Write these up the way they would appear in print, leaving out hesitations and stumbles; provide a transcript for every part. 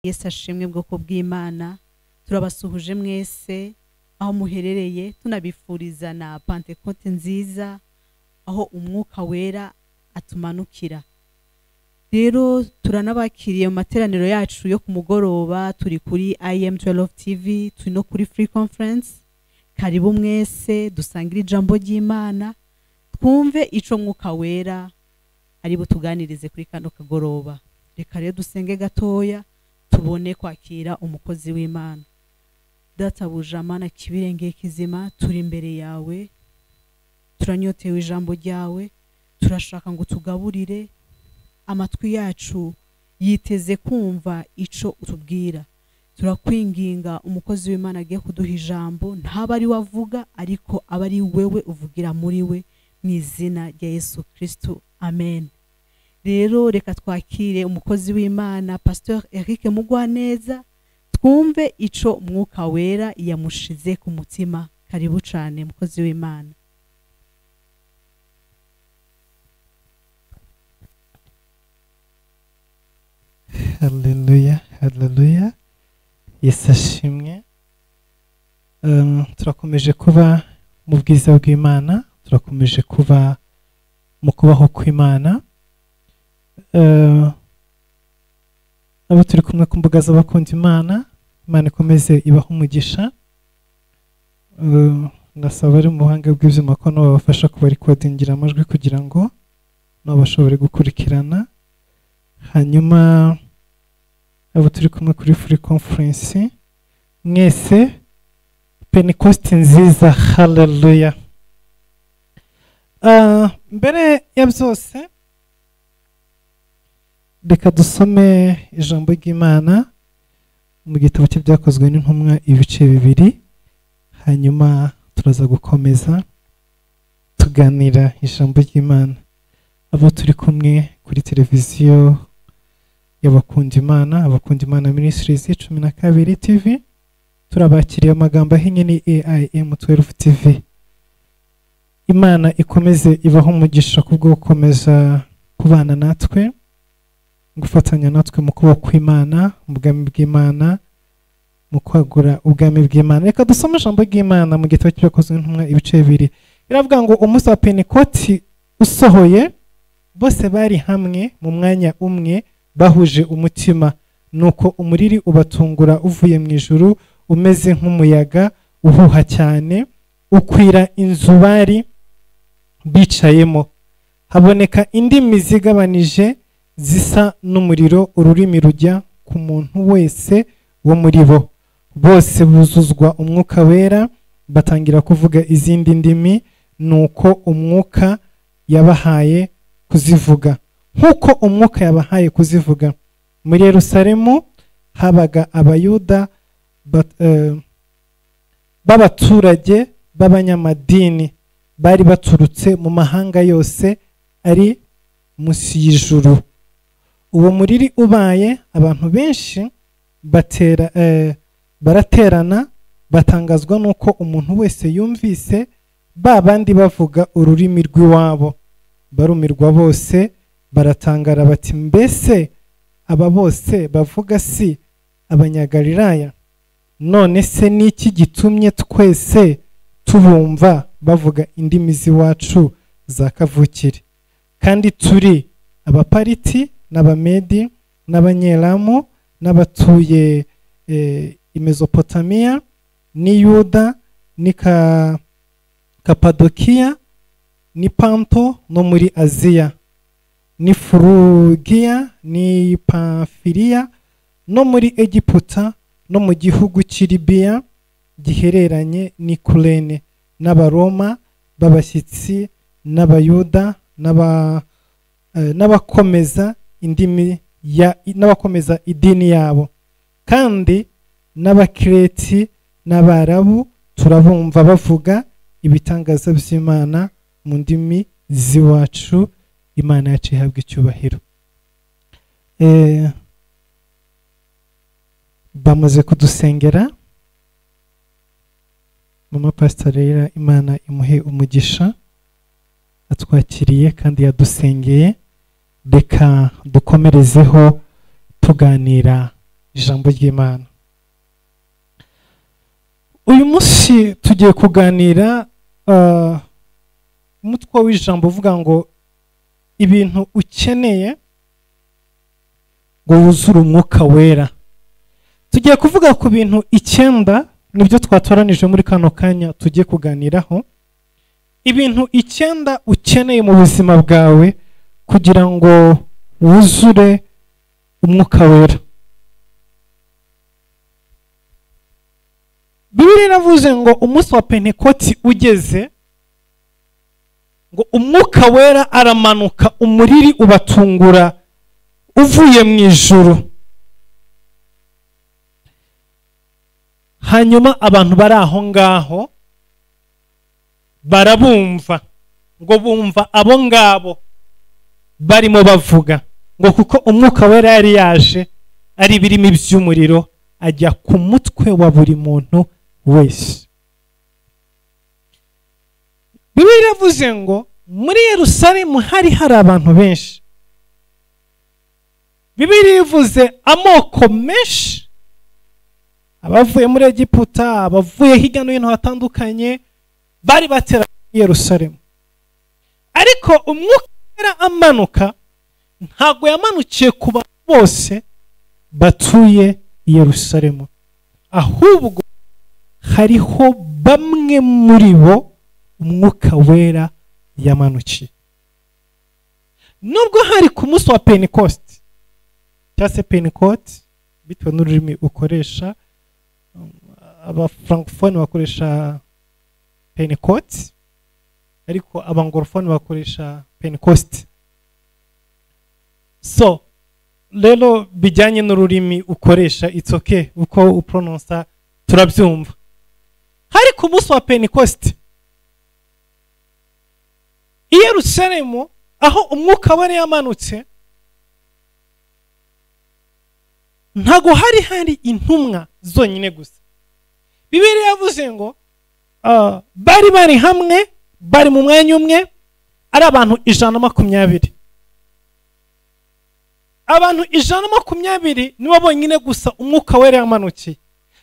Yesu ashimwe bwoko bw'Imana. Turabasuhuje mwese aho muherereye, tunabifuriza na Pentecote nziza aho umwuka wera atumanukira. Rero turanabakiriye mu materaniro yacu yo ku mugoroba, turi kuri IM12 TV, turi no kuri Free Conference. Karibu mwese dusangira ijambo ry'Imana, twumve ico mwuka wera ari butuganirize kuri kano kagoroba. Reka rero dusenge gatoya tubone kwakira umukozi w'Imana. Databuja Mana kibirenge kizima, turi imbere yawe, turanyotewe ijambo ryawe, turashaka ngo tugaburire amatwi yacu yiteze kumva ico utubwira. Turakwinginga umukozi w'Imana agiye kuduha ijambo, ntaba ari wavuga ariko aba ari wewe uvugira muri we, mu izina rya Yesu Kristo, amen. Rero reka twakire umukozi w'Imana Pastor Eric Mugwaneza, twumve ico umwuka wera yamushize ku mutima. Karibu cyane umukozi w'Imana. Hallelujah, hallelujah. Yesu ashimwe. Turakomeje kuba mu bwiza bw'Imana, turakomeje kuba mu kubaho kw'Imana. Abo turi kumwe ku mbuga z'abakunda Imana, Imana ikomeze ibaha umugisha. Ndasaba ari mu buhanga bw'ivyuma ko nabo babafasha kuba recordingira amajwi kugira ngo nabo bashobore gukurikirana. Hanyuma abo turi kumwe kuri Free Conference, mwese Pentecote nziza, hallelujah. Mbere ya byose reka dusome ijambo ry'Imana mu gitabo cy'ibyakozwe n'intumwa ibice 2, hanyuma turaza gukomeza tuganira ijambo ry'Imana. Abo turi kumwe kuri televiziyo y'abakunda Imana, abakunda Imana Ministries 12 TV, turabakiriye amagambo ahinye ni AIM 12 TV. Imana ikomeze ibaho umugisha kubwo gukomeza kubana natwe, gufatanya natwe mu kuba kw'Imana, mu bwami bw'Imana, mu kwagura ubwami bw'Imana. Reka dusome ijambo ry'Imana mu gitabo cy'ibyakozwe n'intumwa ibice 2. Iravuga ngo umunsi wa Pentecote usohoye, bose bari hamwe mu mwanya umwe, bahuje umutima, nuko umuriri ubatungura uvuye mu ijuru, umeze nk'umuyaga uhuha cyane, ukwira inzu bari bicayemo. Haboneka indimi zigabanije zisa n'umuriro, ururimi rujya ku muntu wese wo muri bo. Bose buzuzwa umwuka wera, batangira kuvuga izindi ndimi, nuko umwuka yabahaye kuzivuga. Nkuko umwuka yabahaye kuzivuga. Muri Yerusalemu habaga abayuda b'abaturage b'abanyamadini, bari baturutse mu mahanga yose ari munsi y'ijuru. Uwo muriri ubaye, abantu benshi baraterana, batangazwa nuko umuntu wese yumvise babandi bavuga ururimi rw'iwabo. Barumirwa bose, baratangara bati, mbese aba bose bavuga si abanyagalilaya? None se niki gitumye twese tubumva bavuga indimi z'iwacu za kavukire? Kandi turi abapariti n'abamedi n'abanyelamu n'abatuye i Mesopotamiya ni Yuda ni Kapadokiya ni Panto no muri Aziya ni Furugiya ni Pamfiliya no muri Egiputa no mu gihugu cy'Libiya gihereranye ni Kurene, n'abaroma b'abashyitsi n'abayuda n'abakomeza idini yabo, kandi n'abakireti n'abarabu turabumva bavuga ibitangaza by'Imana mu ndimi z'iwacu. Imana yacu ihabwa icyubahiro. Bamaze kudusengera, Mama Pastor Leila, Imana imuhe umugisha, atwakiriye kandi yadusengeye. Reka dukomerezeho tuganira ijambo ry'Imana. Uyu munsi tugiye kuganira umutwe w'ijambo uvuga ngo ibintu ukeneye ngo wuzure umwuka wera. Tugiye kuvuga ku bintu 9 nibyo twatoranije muri kano kanya tugiye kuganiraho. Ibintu 9 ukeneye mu buzima bwawe kugira ngo wuzure umwuka wera. Bibiliya iravuze ngo umunsi wa Pentekoti ugeze ngo umwuka wera aramanuka, umuriri ubatungura uvuye mu ijuru. Hanyuma abantu bari aho ngaho barabumva, ngo bumva abo ngabo barimo bavuga ngo kuko umwuka wera yari yaje ari birimi by'umuriro ajya ku mutwe wa buri muntu wese. Bibiliya iravuze ngo muri Yerusalemu hari abantu benshi. Bibiliya ivuze amoko menshi, abavuye muri Egiputa, abavuye hirya no hino hatandukanye, bari bateraniye i Yerusalemu. Ariko umwuka wera amanuka ntago yamanukiye ku bantu bose batuye i Yerusalemu, ahubwo hariho bamwe muri bo umwuka wera yamanukiye. Nubwo hari ku munsi wa Pentecost cyangwa se Pentecote bitewe n'ururimi ukoresha, aba francophone bakoresha Pentecote ariko abanglophone bakoresha Pentecost. So rero bijyanye n'ururimi ukoresha, it's okay uko uprononsa turabyumva. Hari ku munsi wa Pentecost i Yerusalemu aho umwuka wera yamanutse, ntago hari intumwa zonyine gusa. Bibiliya yavuze ngo bari hamwe, bari mu mwanya umwe, ari abantu 120. Abantu 120 nibo bonyine gusa umwuka wera yamanukiye.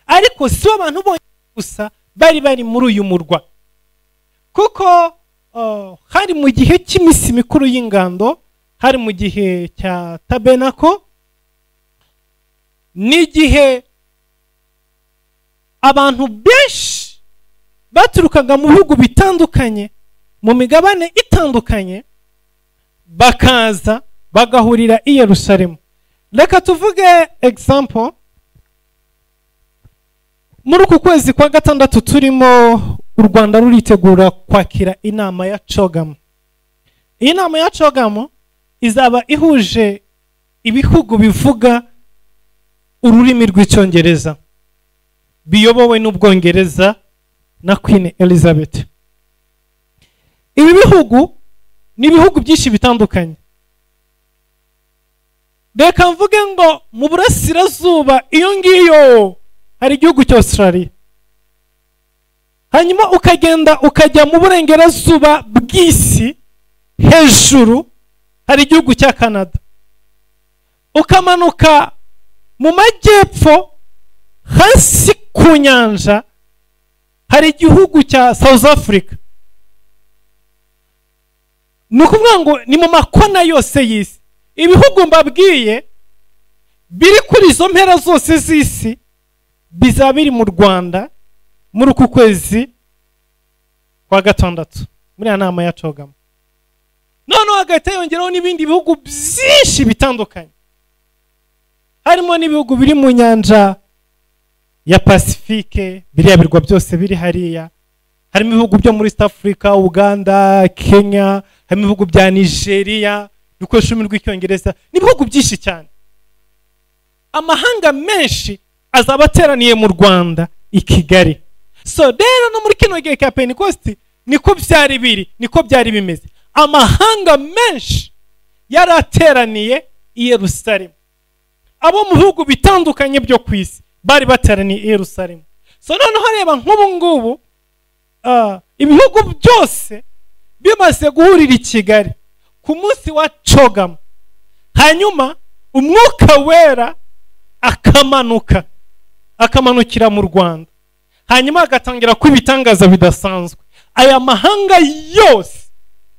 Ariko si abantu bonyine gusa bari muri uyu murwa, kuko hari mu gihe cy'iminsi mikuru y'ingando, hari mu gihe cya tabenako, n'igihe abantu benshi baturukaga mu bihugu bitandukanye, mu migabane itandukanye, bakaza bagahurira i Yerusalemu. Reka tuvuge example, muri uku kwezi kwa gatandatu turimo u Rwanda ruritegura kwakira inama ya CHOGM. Iyi nama ya CHOGM izaba ihuje ibihugu bivuga ururimi rw'icyongereza biyobowe n'Ubwongereza na Queen Elizabeth. Ibi bihugu ni ibihugu byinshi bitandukanye. Reka mvuge ngo mu burasirazuba iyo ngiyo hari igihugu cya Australia, hanyuma ukagenda ukajya mu burengerazuba bw'isi hejuru hari igihugu cya Canada, ukamanuka mu majyepfo hasi ku nyanja hari igihugu cya South Africa. Ni ukuvuga ngo ni mu makona yose y'isi. Ibihugu mbabwiye biri kuri izo mpera zose z'isi bizaba biri mu Rwanda muri uku kwezi kwa gatandatu muri ya nama ya CHOGM. Noneho hagahita yongeraho n'ibindi bihugu byinshi bitandukanye, harimo n'ibihugu biri mu nyanja ya Pacifique, biriya birwa byose biri hariya. Harimo ibihugu byo muri East Africa, Uganda, Kenya, harimo ibihugu bya Nigeria bikoresha ururimi rw'icyongereza, n'ibihugu byinshi cyane. Amahanga menshi azaba ateraniye mu Rwanda i Kigali. So rero no muri kino gihe cya Pentecost niko byari biri, niko byari bimeze. Amahanga menshi yarateraniye i Yerusalemu. Abo mu bihugu bitandukanye byo ku isi bari bateraniye i Yerusalemu. So noneho reba nk'ubu ngubu ibihugu byose bimaze guhurira i Kigali ku munsi wa CHOGM, hanyuma umwuka wera akamanukira mu Rwanda, hanyuma agatangira kwibitangaza bidasanzwe, aya mahanga yose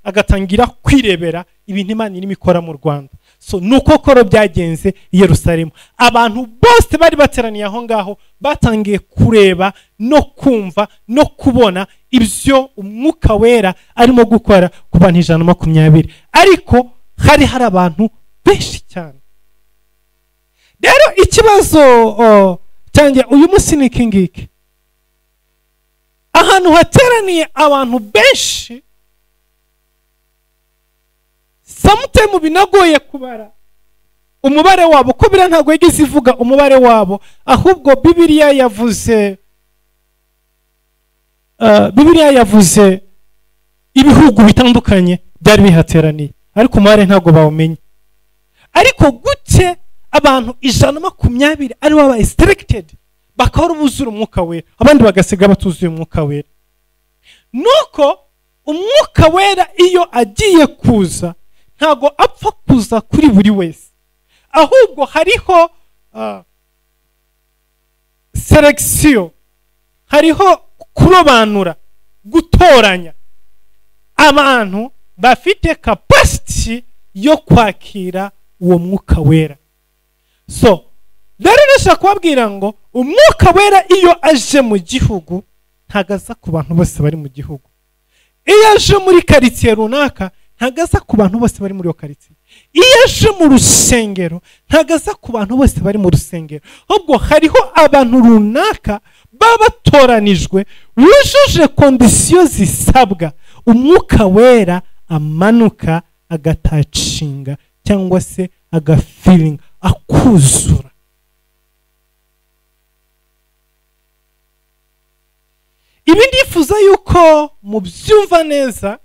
agatangira kwirebera ibintu Imana irimo ikora mu Rwanda. So nuko koro byagenze i Yerusalemu. Abantu bose bari bateraniye aho ngaho batangiye kureba no kumva no kubona ibyo Umwuka Wera arimo gukora ku bantu 120, ariko hari abantu benshi cyane. Rero ikibazo cyanjye uyu munsi ni iki ngiki: ahantu hateraniye abantu benshi, sometimes binagoye kubara umubare wabo, ko bira ntago yagize ivuga umubare wabo, ahubwo Bibiliya yavuze ibihugu bitandukanye byari bihateraniye, ariko umubare ntago bawumenye. Ariko gute abantu 120 ari baba selected bakaba buzura Umwuka Wera, abandi bagasiga batuzuye Umwuka Wera? Nuko Umwuka Wera iyo agiye kuza ntago apfa kuza kuri buri wese, ahubwo hariho selection, hariho kurobanura, gutoranya abantu bafite capacity yo kwakira uwo Mwuka Wera. So rero nashaka kubabwira ngo Umwuka Wera iyo aje mu gihugu ntagaza ku bantu bose bari mu gihugu. Iyo aje muri quartier runaka ntagaza ku bantu bose bari muri yo quartier. Iyo aje mu rusengero ntagaza ku bantu bose bari mu rusengero, ahubwo hariho abantu runaka babatoranijwe wujuje kondisiyo zisabwa, Umwuka Wera amanuka agatacinga cyangwa se agafeeling, akuzura. Ibi ndifuza yuko mubyumva neza,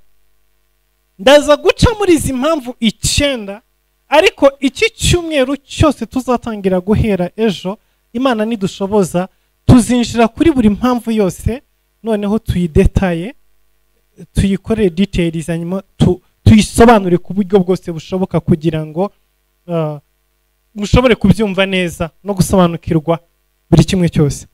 ndaza guca muri izi mpamvu 9, ariko iki cyumweru cyose tuzatangira guhera ejo, Imana nidushoboza tuzinjira kuri buri mpamvu yose, noneho tuyidetaye, tuyikorere details, hanyuma tuyisobanure ku buryo bwose bushoboka kugira ngo mushobore kubyumva neza no gusobanukirwa buri kimwe cyose.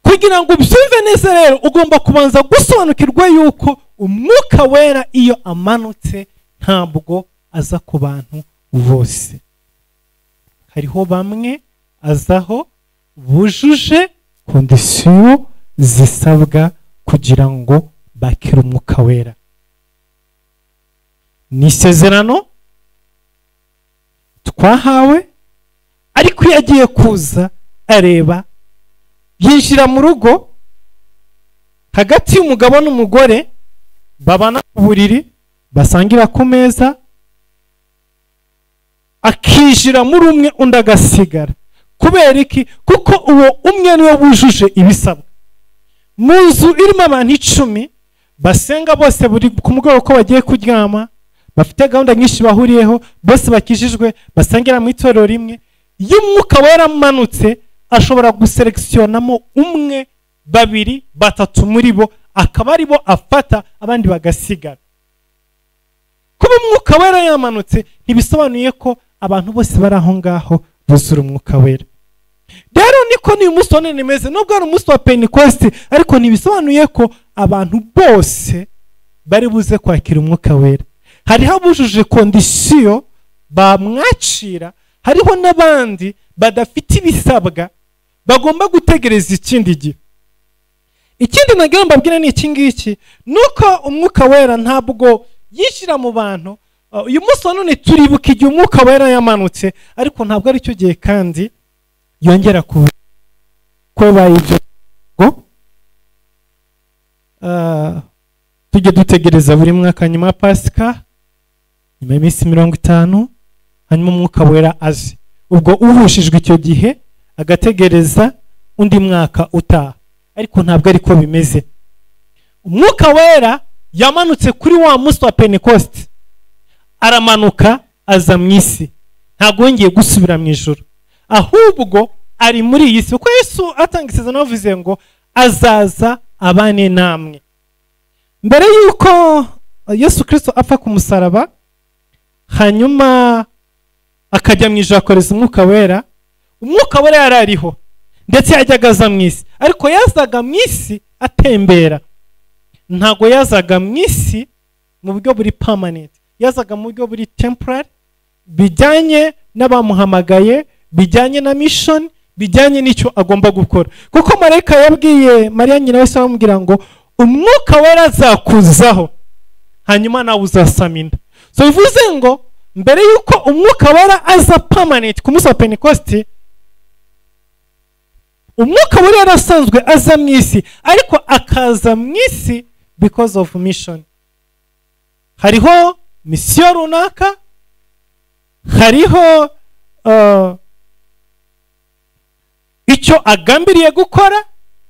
Kugira ngo ubyumve neza rero ugomba kubanza gusobanukirwa yuko Umwuka Wera iyo amanutse ntabwo aza ku bantu bose. Hariho bamwe azaho bujuje kondisiyo zisabwa kugira ngo bakire Umwuka Wera. Ni isezerano twahawe, ariko iyo agiye kuza areba, yinjira mu rugo hagati y'umugabo n'umugore, babana ku buriri, basangira ku meza, akinjira muri umwe undi agasigara. Kubera iki? Kuko uwo umwe niwe wujuje ibisabwa. Mu nzu irimo abantu 10 basenga bose buri ku mugoroba ko bagiye kuryama, bafite gahunda nyinshi bahuriyeho, bose bakijijwe, basangira mu itorero rimwe, iyo Umwuka Wera amanutse ashobora guseleksionamo 1, 2, 3 muri bo, akaba ari bo afata, abandi bagasigara. Kuba Umwuka Wera yamanutse ntibisobanuye ko abantu bose bari aho ngaho buzura Umwuka Wera. Rero niko ni umunsi wa none meze, nubwo ari umunsi wa Pentecost, ariko ntibisobanuye ko abantu bose bari buze kwakira Umwuka Wera. Hariho abujuje kondisiyo bamwacira, hariho n'abandi badafite ibisabwa bagomba gutegereza ikindi gihe. Ikindi nagira mbabwira ni iki ngiki, nuko Umwuka Wera ntabwo yishyira mu bantu. Uyu munsi wa none turibuka igihe Umwuka Wera yamanutse, ariko ntabwo ari cyo gihe kandi yongera kuba ibyo ngo tujye dutegereza buri mwaka nyuma ya Pasika, nyuma y'iminsi 50, hanyuma Umwuka Wera azi. Ubwo uhushijwe icyo gihe agategereza undi mwaka utaha, ariko ntabwo ariko bimeze. Umwuka Wera yamanutse kuri wa munsi wa Pentecost, aramanuka aza mu isi, ntabwo yongeye gusubira mu ijuru, ahubwo ari muri iyi si. Kuko Yesu atanga isezerano avuze ngo azaza abane namwe. Mbere yuko Yesu Kristo apfa ku musaraba, hanyuma akajya mu ijuru akoreza umwuka wera, umwuka wera yari ariho ndetse yajyaga aza mu isi, ariko yazaga mu isi atembera, ntago yazaga mu isi mu buryo buri permanent, yazaga mu buryo buri temporary, bijyanye n'abamuhamagaye, bijyanye na mission, bijyanye n'icyo agomba gukora. Kuko marayika yabwiye Mariya nyina wese bamubwira ngo umwuka wera azakuzaho hanyuma nawe uzasama inda. So bivuze ngo mbere yuko umwuka wera aza permanent ku munsi wa Pentecost, umwuka wera yarasanzwe aza mu isi, ariko akaza mu isi because of mission. Hariho misiyo runaka, hariho icyo agambiriye gukora,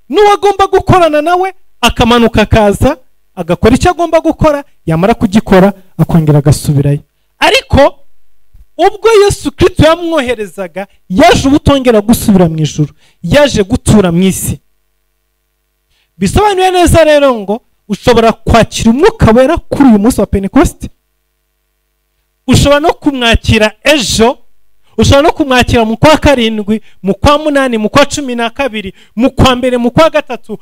n'uwo agomba gukorana nawe akamanuka akaza agakora icyo agomba gukora, yamara kugikora akongera agasubirayo. Ariko ubwo Yesu Kristo yamwoherezaga, yaje ubutongera gusubira mu ijuru, yaje gutura mu isi. Bisobanuye neza rero ngo ushobora kwakira umwuka wera kuri uyu munsi wa Pentecost, ushobora no kumwakira ejo, ushobora no kumwakira mu kwa karindwi, mu kwa munani, mu kwa 12, mu kwa mbere, mu kwa gatatu,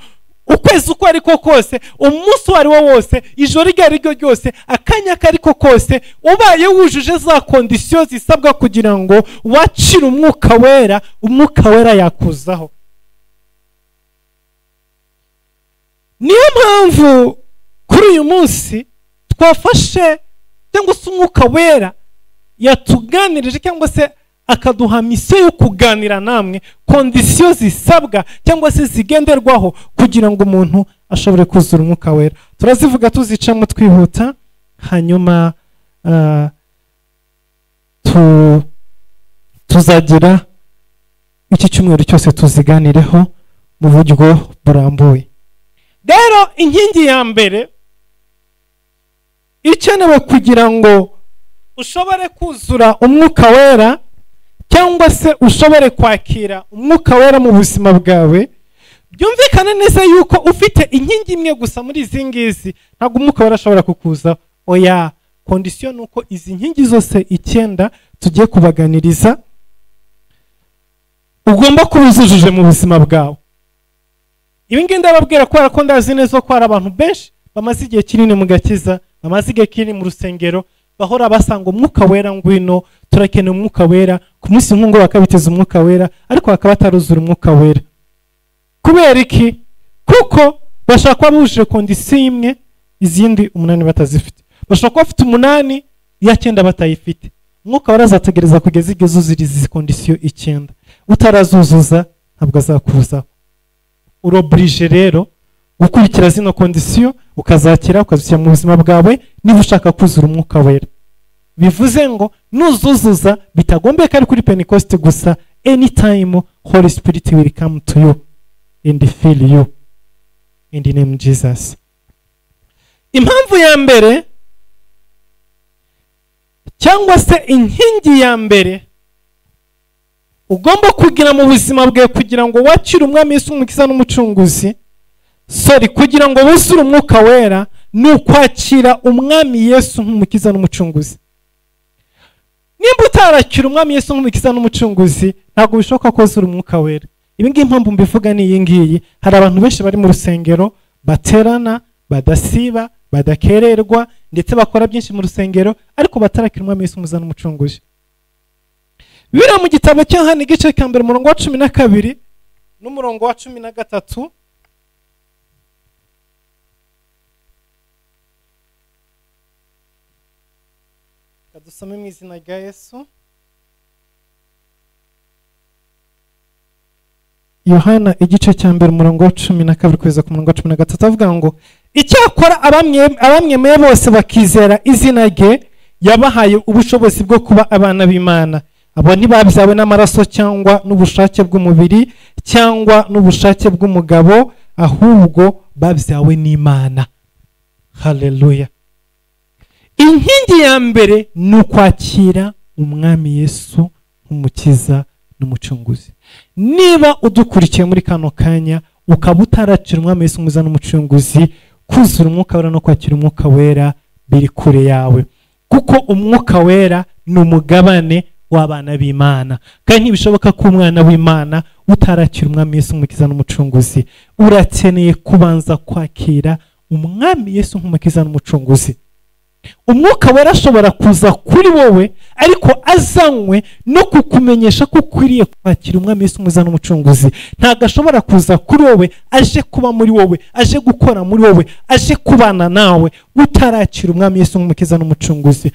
ukwezi uko ariko kose, umunsi wari wo wose, ijoro ryaryo ryose, akanya kariko kose, ubaye wujuje za kondisiyo zisabwa kugira ngo wakire umwuka wera, umwuka wera yakuzaho. Niyo mpamvu kuri uyu munsi twafashe cyangwa se umwuka wera yatuganirije cyangwa se akaduha misiyo yo kuganira namwe kondisiyo zisabwa cyangwa se zigenderwaho kugira ngo umuntu ashobore kuzura umwuka wera. Turazivuga tuzicamo twihuta, hanyuma tuzagira iki cyumweru cyose tuziganireho mu buryo burambuye. Rero inkingi ya mbere ikenewe kugira ngo ushobore kuzura umwuka wera cyangwa se ushobore kwakira umwuka wera mu buzima bwawe, byumvikane neza yuko ufite inkingi imwe gusa muri izi ngizi ntabwo umwuka wera ashobora kukuza. Oya, kondisiyo nuko izi nkingi zose 9 tugiye kubaganiriza ugomba kubuzujuje mu buzima bwawe. Ibi ngibi ndababwira kubera ko ndazi neza ko hari abantu benshi bamaze igihe kinini mu gakiza, bamaze igihe kinini mu rusengero, bahora basanga umwuka wera ngwino, turakeneye umwuka wera, ku munsi nk'ungo bakabiteza umwuka wera, ariko bakaba bataruzura umwuka wera. Kubera iki? Kuko bashaka kuba bujuje kondisiyo imwe, izindi 8 batazifite. Bashaka kuba bafite 8, iya 9 batayifite. Umwuka wera azategereza kugeza igihe uzuzira izi kondisiyo 9. Utarazuzuza ntabwo azakuzaho. Urobrije rero gukurikira zino kondisiyo, ukazakira ukazishyira mu buzima bwawe niba ushaka kuzura umwuka wera. Bivuze ngo nuzuzuza bitagombeka ari kuri Pentecost gusa, anytime Holy Spirit will come to you and fill you in the name of Jesus. Impamvu ya mbere cyangwa se inkingi ya mbere ugomba kugira mu buzima bwawe kugira ngo wakire umwami Yesu umukiza n'umucunguzi, kugira ngo wuzure umwuka wera, ni ukwakira umwami Yesu nk'umukiza n'umucunguzi. Nimba utarakira umwami Yesu nk'umukiza n'umucunguzi, ntabwo bishoboka ko wuzura umwuka wera. Ibi ngibi impamvu mbivuga ni iyi ngiyi: hari abantu benshi bari mu rusengero baterana, badasiba, badakererwa, ndetse bakora byinshi mu rusengero, ariko batarakira umwami Yesu umukiza n'umucunguzi. Bira mu gitabo cya Yohana igice cya 1 umurongo wa 12 n'umurongo wa 13, kadusome mu izina rya Yesu. Yohana igice cya 1 umurongo wa 12 kugeza ku murongo wa 13 avuga ngo icyakora abamwemeye bose bakizera izina rye yabahaye ubushobozi bwo kuba abana b'Imana. Abo ntibabyawe n'amaraso cyangwa n'ubushake bw'umubiri cyangwa n'ubushake bw'umugabo, ahubwo babyawe n'Imana. Haleluya. Inkingi ya mbere ni ukwakira umwami Yesu nk'umukiza n'umucunguzi. Niba udukurikiye muri kano kanya ukaba utarakira umwami Yesu nk'umukiza n'umucunguzi, kuzura umwuka wera no kwakira umwuka wera biri kure yawe, kuko umwuka wera ni umugabane w'abana b'Imana. Kandi ntibishoboka ko umwana w'Imana utarakira umwami Yesu nk'umukiza n'umucunguzi. Urakeneye kubanza kwakira umwami Yesu nk'umukiza n'umucunguzi. Umwuka wera ashobora kuza kuri wowe, ariko azanywe no kukumenyesha ko ukwiriye kwakira umwami Yesu nk'umukiza n'umucunguzi. Ntabwo ashobora kuza kuri wowe aje kuba muri wowe, aje gukora muri wowe, aje kubana nawe utarakira umwami Yesu nk'umukiza n'umucunguzi.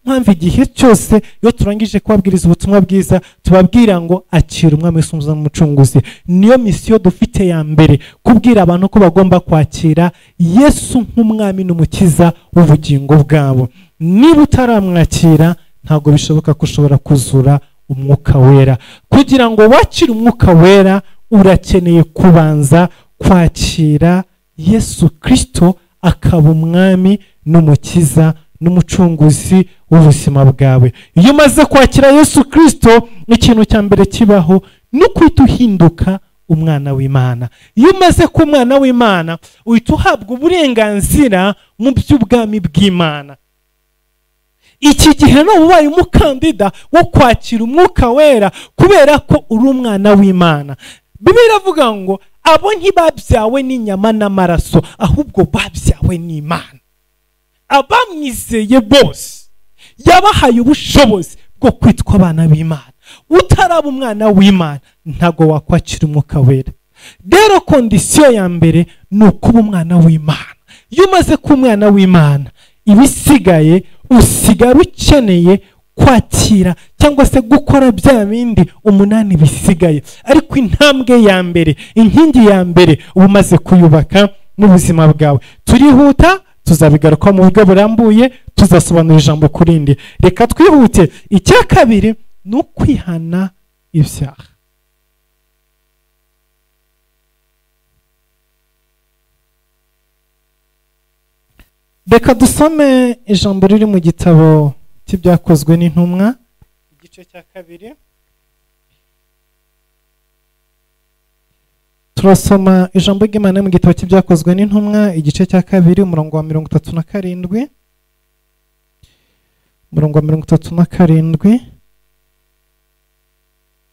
Mpamvu igihe cyose iyo turangije kubabwiriza ubutumwa bwiza tubabwira ngo akira umwami Yesu nk'umukiza n'umucunguzi. Niyo misiyo dufite ya mbere, kubwira abantu ko bagomba kwakira Yesu nk'umwami n'umukiza w'ubugingo bwabo. Niba utaramwakira ntabwo bishoboka ko ushobora kuzura umwuka wera. Kugira ngo wakire umwuka wera urakeneye kubanza kwakira Yesu Kristo akaba umwami n'umukiza n'umucunguzi w'ubuzima bwawe. Iyo umaze kwakira Yesu Kristo, ikintu cya mbere kibaho ni ukwita uhinduka umwana w'Imana. Iyo umaze kuba umwana w'Imana uhita uhabwa uburenganzira mu by'ubwami bw'Imana. Iki gihe no ubaye umukandida wo kwakira umwuka wera kubera ko uri umwana w'Imana. Bibiliya iravuga ngo abo ntibabyawe n'inyama n'amaraso, ahubwo babyawe n'Imana. Abamwizeye bose yabahaye ubushobozi bwo kwitwa abana b'Imana. Utaraba umwana w'Imana ntago wakwakira umwuka wera. Rero kondisiyo ya mbere ni ukuba umwana w'Imana. Iyo umaze kuba umwana w'Imana, ibisigaye usigara ukeneye kwakira cyangwa se gukora bya bindi 8 bisigaye. Ariko intambwe ya mbere, inkingi ya mbere uba umaze kuyubaka mu buzima bwawe. Turihuta, tuzabigaruka mu buryo burambuye, tuzasobanura ijambo kurindi. Reka twihute. Icya kabiri ni ukwihana ibyaha. Reka dusome ijambo riri mu gitabo cy'ibyakozwe n'intumwa, igice cya 2. Turasoma ijambo ry'Imana mu gitabo cy'ibyakozwe n'intumwa, igice cya 2, umurongo wa 37. Umurongo wa 37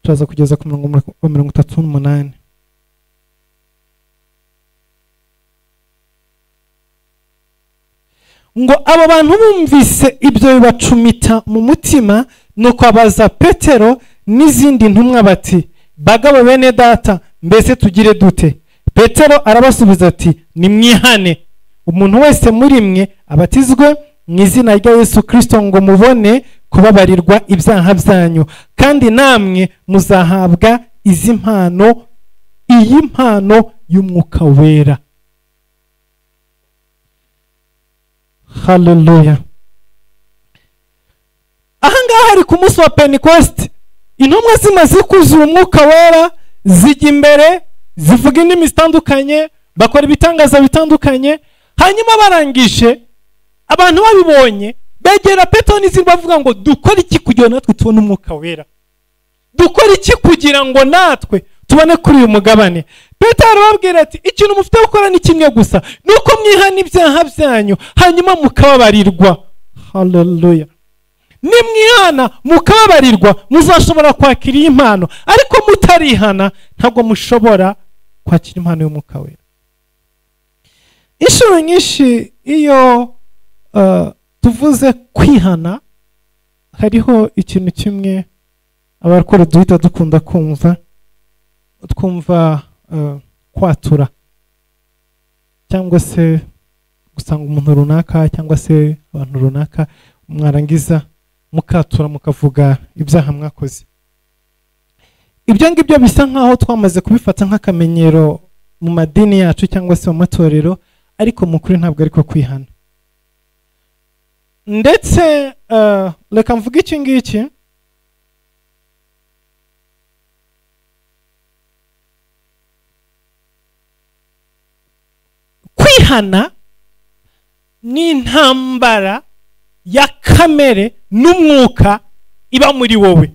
turaza kugeza ku murongo wa 38. Ngo abo bantu bumvise ibyo bibacumita mu mutima, nuko abaza Petero n'izindi ntumwa bati, bagabo bene data, mbese tugire dute? Petero arabasubiza ati, nimwihane umuntu wese muri mwe abatizwe mu izina rya Yesu Kristo ngo mubone kubabarirwa ibyaha byanyu, kandi namwe muzahabwa iyi mpano y'umwuka wera. Hallelujah. Ahangaha hari ku munsi wa Pentecost, intumwa zimaze kuzura umwuka wera, zijya imbere zivuga indimi zitandukanye, bakora ibitangaza bitandukanye. Hanyuma barangije, abantu babibonye begera Petero n'izindi bavuga ngo dukora iki kugira natwe tubone umwuka wera? Dukora iki kugira ngo natwe tubone kuri uyu mugabane? Petero arababwira ati, ikintu mufite gukora ni kimwe gusa, nuko mwihana ibyaha byanyu hanyuma mukababarirwa. Hallelujah. Nimwihana mukababarirwa muzashobora kwakira iyi mpano, ariko mutarihana ntabwo mushobora kwakira impano y'umwuka wera. Inshuro nyinshi iyo tuvuze kwihana, hariho ikintu kimwe abarokore duhita dukunda twumva kwatura, cyangwa se gusanga umuntu runaka cyangwa se abantu runaka mwarangiza mukatura mukavuga ibyaha mwakoze. Ibyo ngibyo bisa nkaho twamaze kubifata nk'akamenyero mu madini yacu cyangwa se mu matorero, ariko mu kuri ntabwo ariko kwihana. Ndetse reka mvuge iki ngiki, kwihana ni intambara ya kamere n'umwuka iba muri wowe.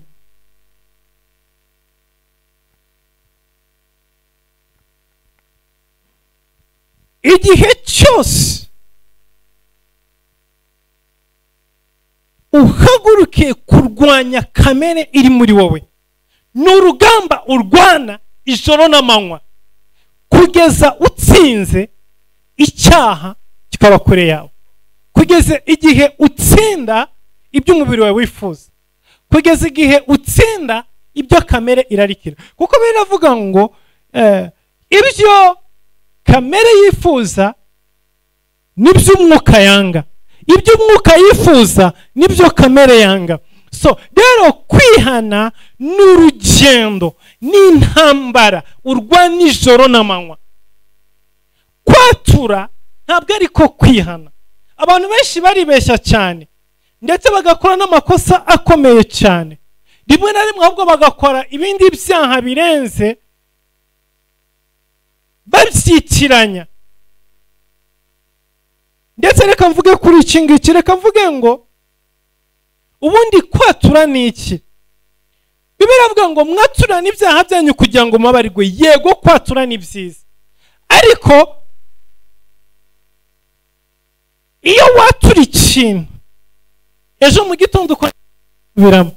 Igihe cyose uhaguruke kurwanya kamere iri muri wowe. Ni urugamba urwana ijoro n'amanywa kugeza utsinze icyaha kikaba kure yawe, kugeza igihe utsinda ibyo umubiri wawe wifuza, kugeza igihe utsinda ibyo kamere irarikira. Kuko biravuga ngo ibyo kamere yifuza nibyo umwuka yanga, ibyo umwuka yifuza nibyo kamere yanga. So rero kwihana ni urugendo, ni intambara urwana ijoro n'amanywa. Kwatura ntabwo ari ko kwihana. Abantu benshi baribeshya cyane ndetse bagakora n'amakosa akomeye cyane, rimwe na rimwe ahubwo bagakora ibindi byaha birenze babyitiranya. Ndetse reka mvuge kuri iki ngiki, reka mvuge ngo ubundi kwatura ni iki? Bibiliya ivuga ngo mwaturane ibyaha byanyu kugira ngo mubabarirwe. Yego, kwatura ni byiza, ariko iyo watura ikintu ejo mu gitondo biramo,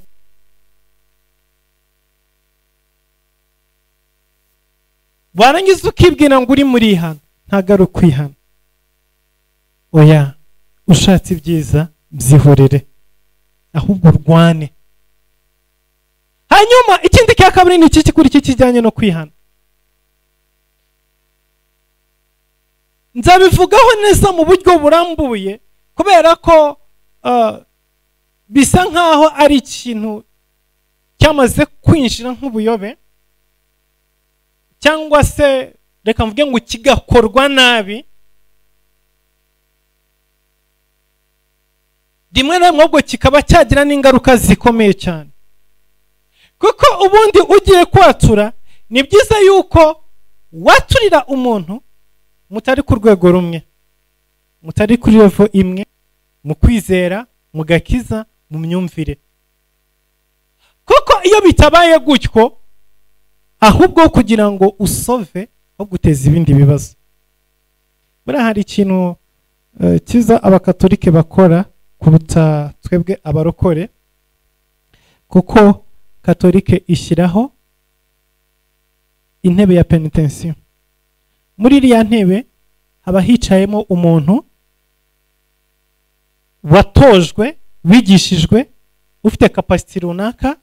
warangiza ukibwira ngo uri muri hano, ntabwo ari ukwihana. Oya, ushatse ibyiza byihorere, ahubwo urwane. Hanyuma ikindi cya kabiri ni iki kuri iki kijyanye no kwihana. Nzabivugaho neza mu buryo burambuye kubera ko bisa nkaho ari ikintu cyamaze kwinjira nk'ubuyobe, cyangwa se reka mvuge ngo kigakorwa nabi. Rimwe na rimwe ahubwo kikaba cyagira n'ingaruka zikomeye cyane. Kuko ubundi ugiye kwatura ni byiza yuko waturira umuntu mutari ku rwego rumwe, mutari kuri level imwe, mu kwizera, mu gakiza, mu myumvire. Kuko iyo bitabaye gutyo, ahubwo kugira ngo usove aho guteza ibindi bibazo. Buriya hari ikintu kiza abakatolike bakora kuruta twebwe abarokore, kuko katolike ishyiraho intebe ya penitensiyo. Muri iriya ntebe haba hicayemo umuntu watojwe, wigishijwe, ufite kapasiti runaka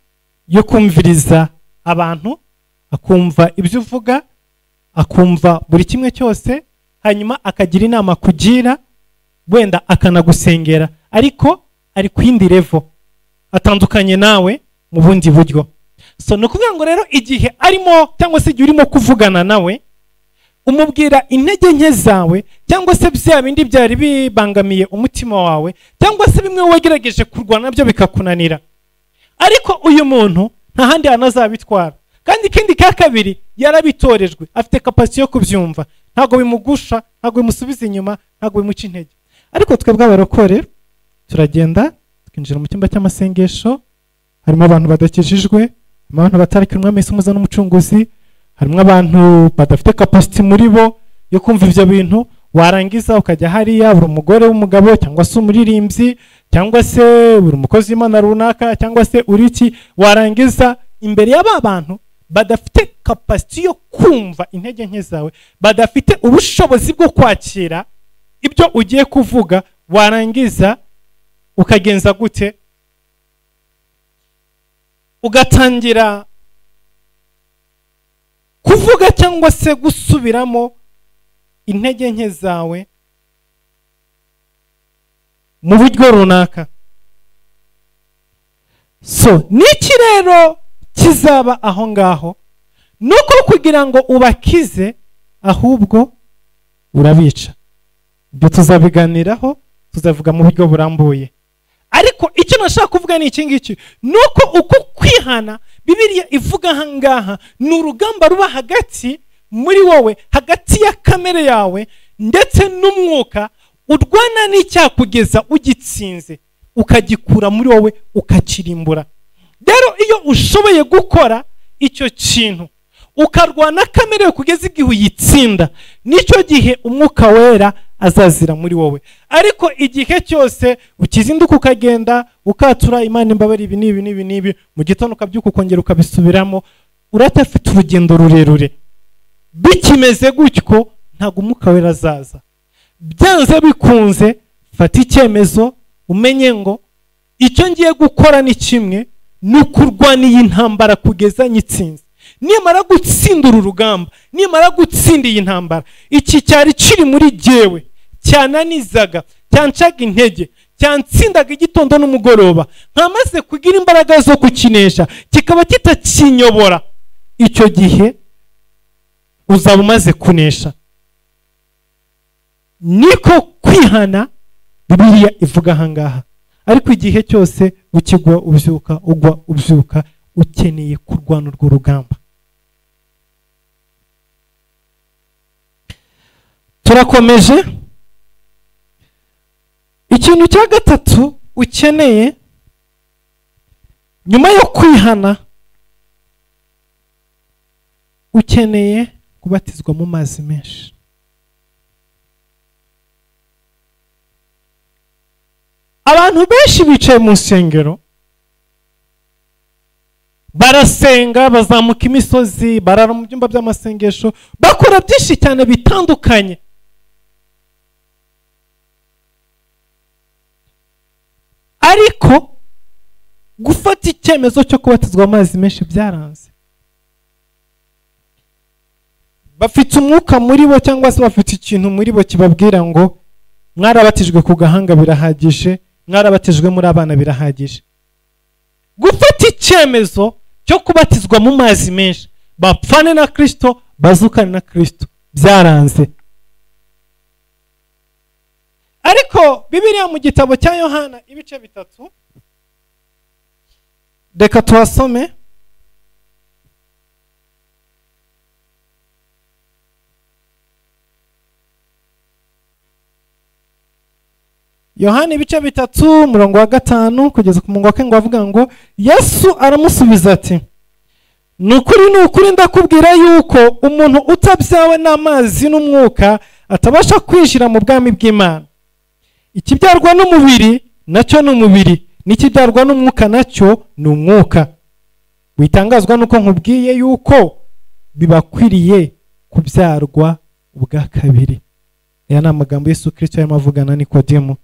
yo kumviriza abantu, akumva ibyo uvuga, akumva buri kimwe cyose, hanyuma akagira inama kugira, wenda akanagusengera, ariko ari ku yindi level, atandukanye nawe mu bundi buryo. So no kuvuga ngo rero igihe arimo cyangwa se igihe urimo kuvugana nawe, umubwira intege nke zawe, cyangwa se bya bindi byari bibangamiye umutima wawe, cyangwa se bimwe wagerageje kurwana nabyo bikakunanira. Ariko uyu muntu nta handi anazabitwara, kandi ikindi ka kabiri yarabitorejwe, afite kapasiti yo kubyumva, ntabwo bimugusha, ntabwo bimusubiza inyuma, ntabwo bimuca intege. Ariko twebwe abarokore turagenda twinjira mu cyumba cy'amasengesho, harimo abantu badakijijwe, harimo abantu batarikira umwami Yesu umuza n'umucunguzi, harimo abantu badafite kapasiti muri bo yo kumva ibyo bintu. Warangiza ukajya hariya, buri umugore w'umugabo, cyangwa se umuririmbyi, cyangwa se buri umukozi w'Imana runaka, cyangwa se uri iki, warangiza imbere y'aba bantu badafite kapasiti yo kumva intege nke zawe, badafite ubushobozi bwo kwakira ibyo ugiye kuvuga, warangiza ukagenza gute? Ugatangira kuvuga cyangwa se gusubiramo intege nke zawe mu buryo runaka. So niki rero kizaba aho ngaho? Nuko kugira ngo ubakize, ahubwo urabica. Ibyo tuzabiganiraho, tuzavuga mu buryo burambuye. Ariko icyo nashaka kuvuga ni iki ngiki, nuko uko kwihana Bibiliya ivuga ahangaha ni urugamba ruba hagati muri wowe, hagati ya kamere yawe ndetse n'umwuka, urwana n'icyaha kugeza ugitsinze, ukagikura muri wowe, ukakirimbura. Rero iyo ushoboye gukora icyo kintu, ukarwana kamere kugeza igihe uyitsinda, nicyo gihe umwuka wera azazira muri wowe. Ariko igihe cyose ukizinduka ukagenda ukatura Imana imbabare ibi n'ibi mu gitondo ukabyuka ukongera ukabisubiramo, uratafite urugendo rurerure. Bikimeze gutyo ntabwo umwuka wera azaza. Byanze bikunze fata icyemezo umenye ngo icyo ngiye gukora ni kimwe, nukurwana iyi ntambara kugeza nyitsinze. Nimara gutsinda uru rugamba, nimara gutsinda iyi ntambara, iki cyari kiri muri jyewe cyananizaga, cyancaga intege, cyantsindaga igitondo n'umugoroba, nkamaze kugira imbaraga zo kukinesha, kikaba kitakinyobora, icyo gihe uzaba umaze kunesha. Niko kwihana Bibiliya ivuga ahangaha. Ariko igihe cyose ukigwa ubyuka, ugwa ubyuka, ukeneye kurwana urwo rugamba. Turakomeje. Ikintu cya gatatu ukeneye nyuma yo kwihana, ukeneye kubatizwa mu mazi menshi. Abantu benshi bicaye mu nsengero, barasenga, bazamuka imisozi, barara mu byumba by'amasengesho, bakora byinshi cyane bitandukanye. Ariko gufata icyemezo cyo kubatizwa amazi menshi byaranze. Bafite umwuka muri bo cyangwa se bafite ikintu muri bo kibabwira ngo mwarabatijwe ku gahanga birahagije, mwarabatijwe muri abana birahagije. Gufata icyemezo cyo kubatizwa mu mazi menshi, bapfane na Kristo, bazukane na Kristo, byaranze. Ariko Bibiliya mu gitabo cya Yohana ibice 3, reka tuhasome. Yohana ibice 3 umurongo wa 5 kugeza ku murongo wa 7 avuga ngo Yesu aramusubiza ati, nukuri ndakubwira yuko umuntu utabyawe n'amazi n'umwuka atabasha kwinjira mu bwami bw'Imana. Ikibyarwa n'umubiri nacyo ni umubiri, n'ikibyarwa n'umwuka nacyo ni umwuka. Witangazwa nuko nkubwiye yuko bibakwiriye kubyarwa ubwa kabiri. Aya ni amagambo Yesu Kristo yarimo avugana na Nikodemo.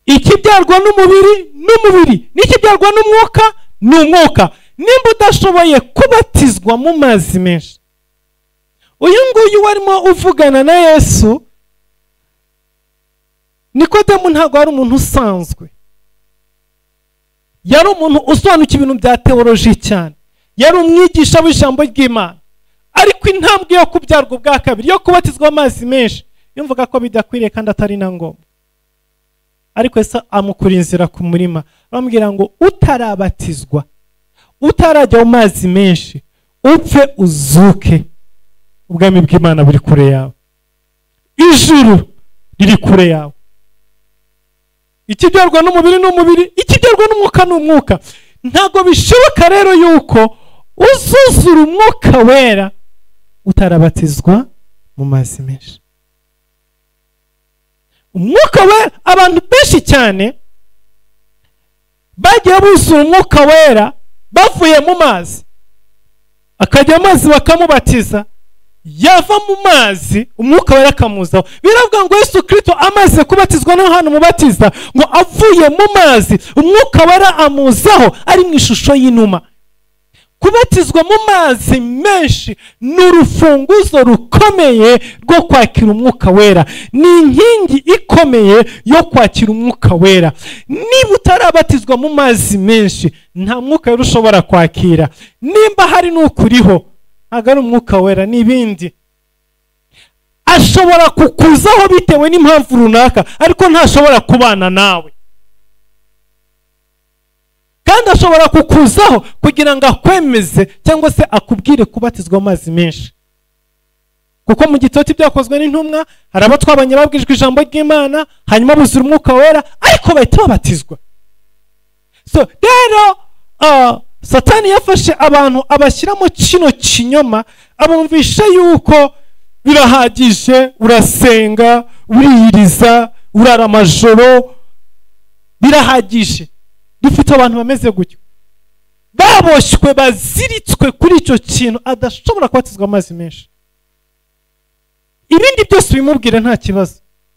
Ikibyarwa n'umubiri, n'ikibyarwa n'umwuka ni umwuka. Nimba udashoboye kubatizwa mu mazi menshi, uyu nguyu warimo uvugana na Yesu, Nikodemo ntabwo ari umuntu usanzwe. Yari umuntu usobanukiwe ibintu bya teoloji cyane, yari umwigisha w'ijambo ry'Imana. Ariko intambwe yo kubyarwa ubwa kabiri, yo kubatizwa amazi menshi, yumvaga ko bidakwiriye kandi atari na ngombwa. Ariko Yesu amukura inzira ku murima, bamubwira ngo utarabatizwa, utarajya mu mazi menshi, upfe uzuke, ubwami bw'Imana buri kure yawe, ijuru riri kure yawe. Ikibyarwa n'umubiri ni umubiri, ikibyarwa n'umwuka ni umwuka. Ntabwo bishoboka rero yuko uzuzura umwuka wera utarabatizwa mu mazi menshi. Umwuka wera, abantu benshi cyane bagiye buzura umwuka wera bavuye mu mazi, akajya amazi bakamubatiza, yava mu mazi umwuka wera akamuzaho. Biravuga ngo Yesu Kristo amaze kubatizwa no hano mubatiza, ngo avuye mu mazi umwuka wera amuzaho ari mu ishusho y'inuma. Kubatizwa mu mazi menshi ni urufunguzo rukomeye rwo kwakira umwuka wera, ni inkingi ikomeye yo kwakira umwuka wera. Niba utarabatizwa mu mazi menshi, nta mwuka wera ushobora kwakira. Nimba hari n'ukuriho, ntabwo ari umwuka wera, n'ibindi. Ashobora kukuzaho bitewe n'impamvu runaka, ariko ntashobora kubana nawe. Kandi ashobora kukuzaho kugira ngo akwemeze cyangwa se akubwire kubatizwa amazi menshi. Kuko mu gitabo cy'ibyakozwe n'intumwa hari abo twabanye babwirijwe ijambo ry'Imana, hanyuma buzura umwuka wera, ariko bahita babatizwa. So rero Satani yafashe abantu abashyiramo kino kinyoma, abumvisha yuko birahagije, urasenga, uriyiriza, urara amajoro, birahagije. Dufite abantu bameze gutyo, baboshywe, baziritswe kuri icyo kintu, adashobora kubatizwa amazi menshi. Ibindi byose bimubwira nta kibazo,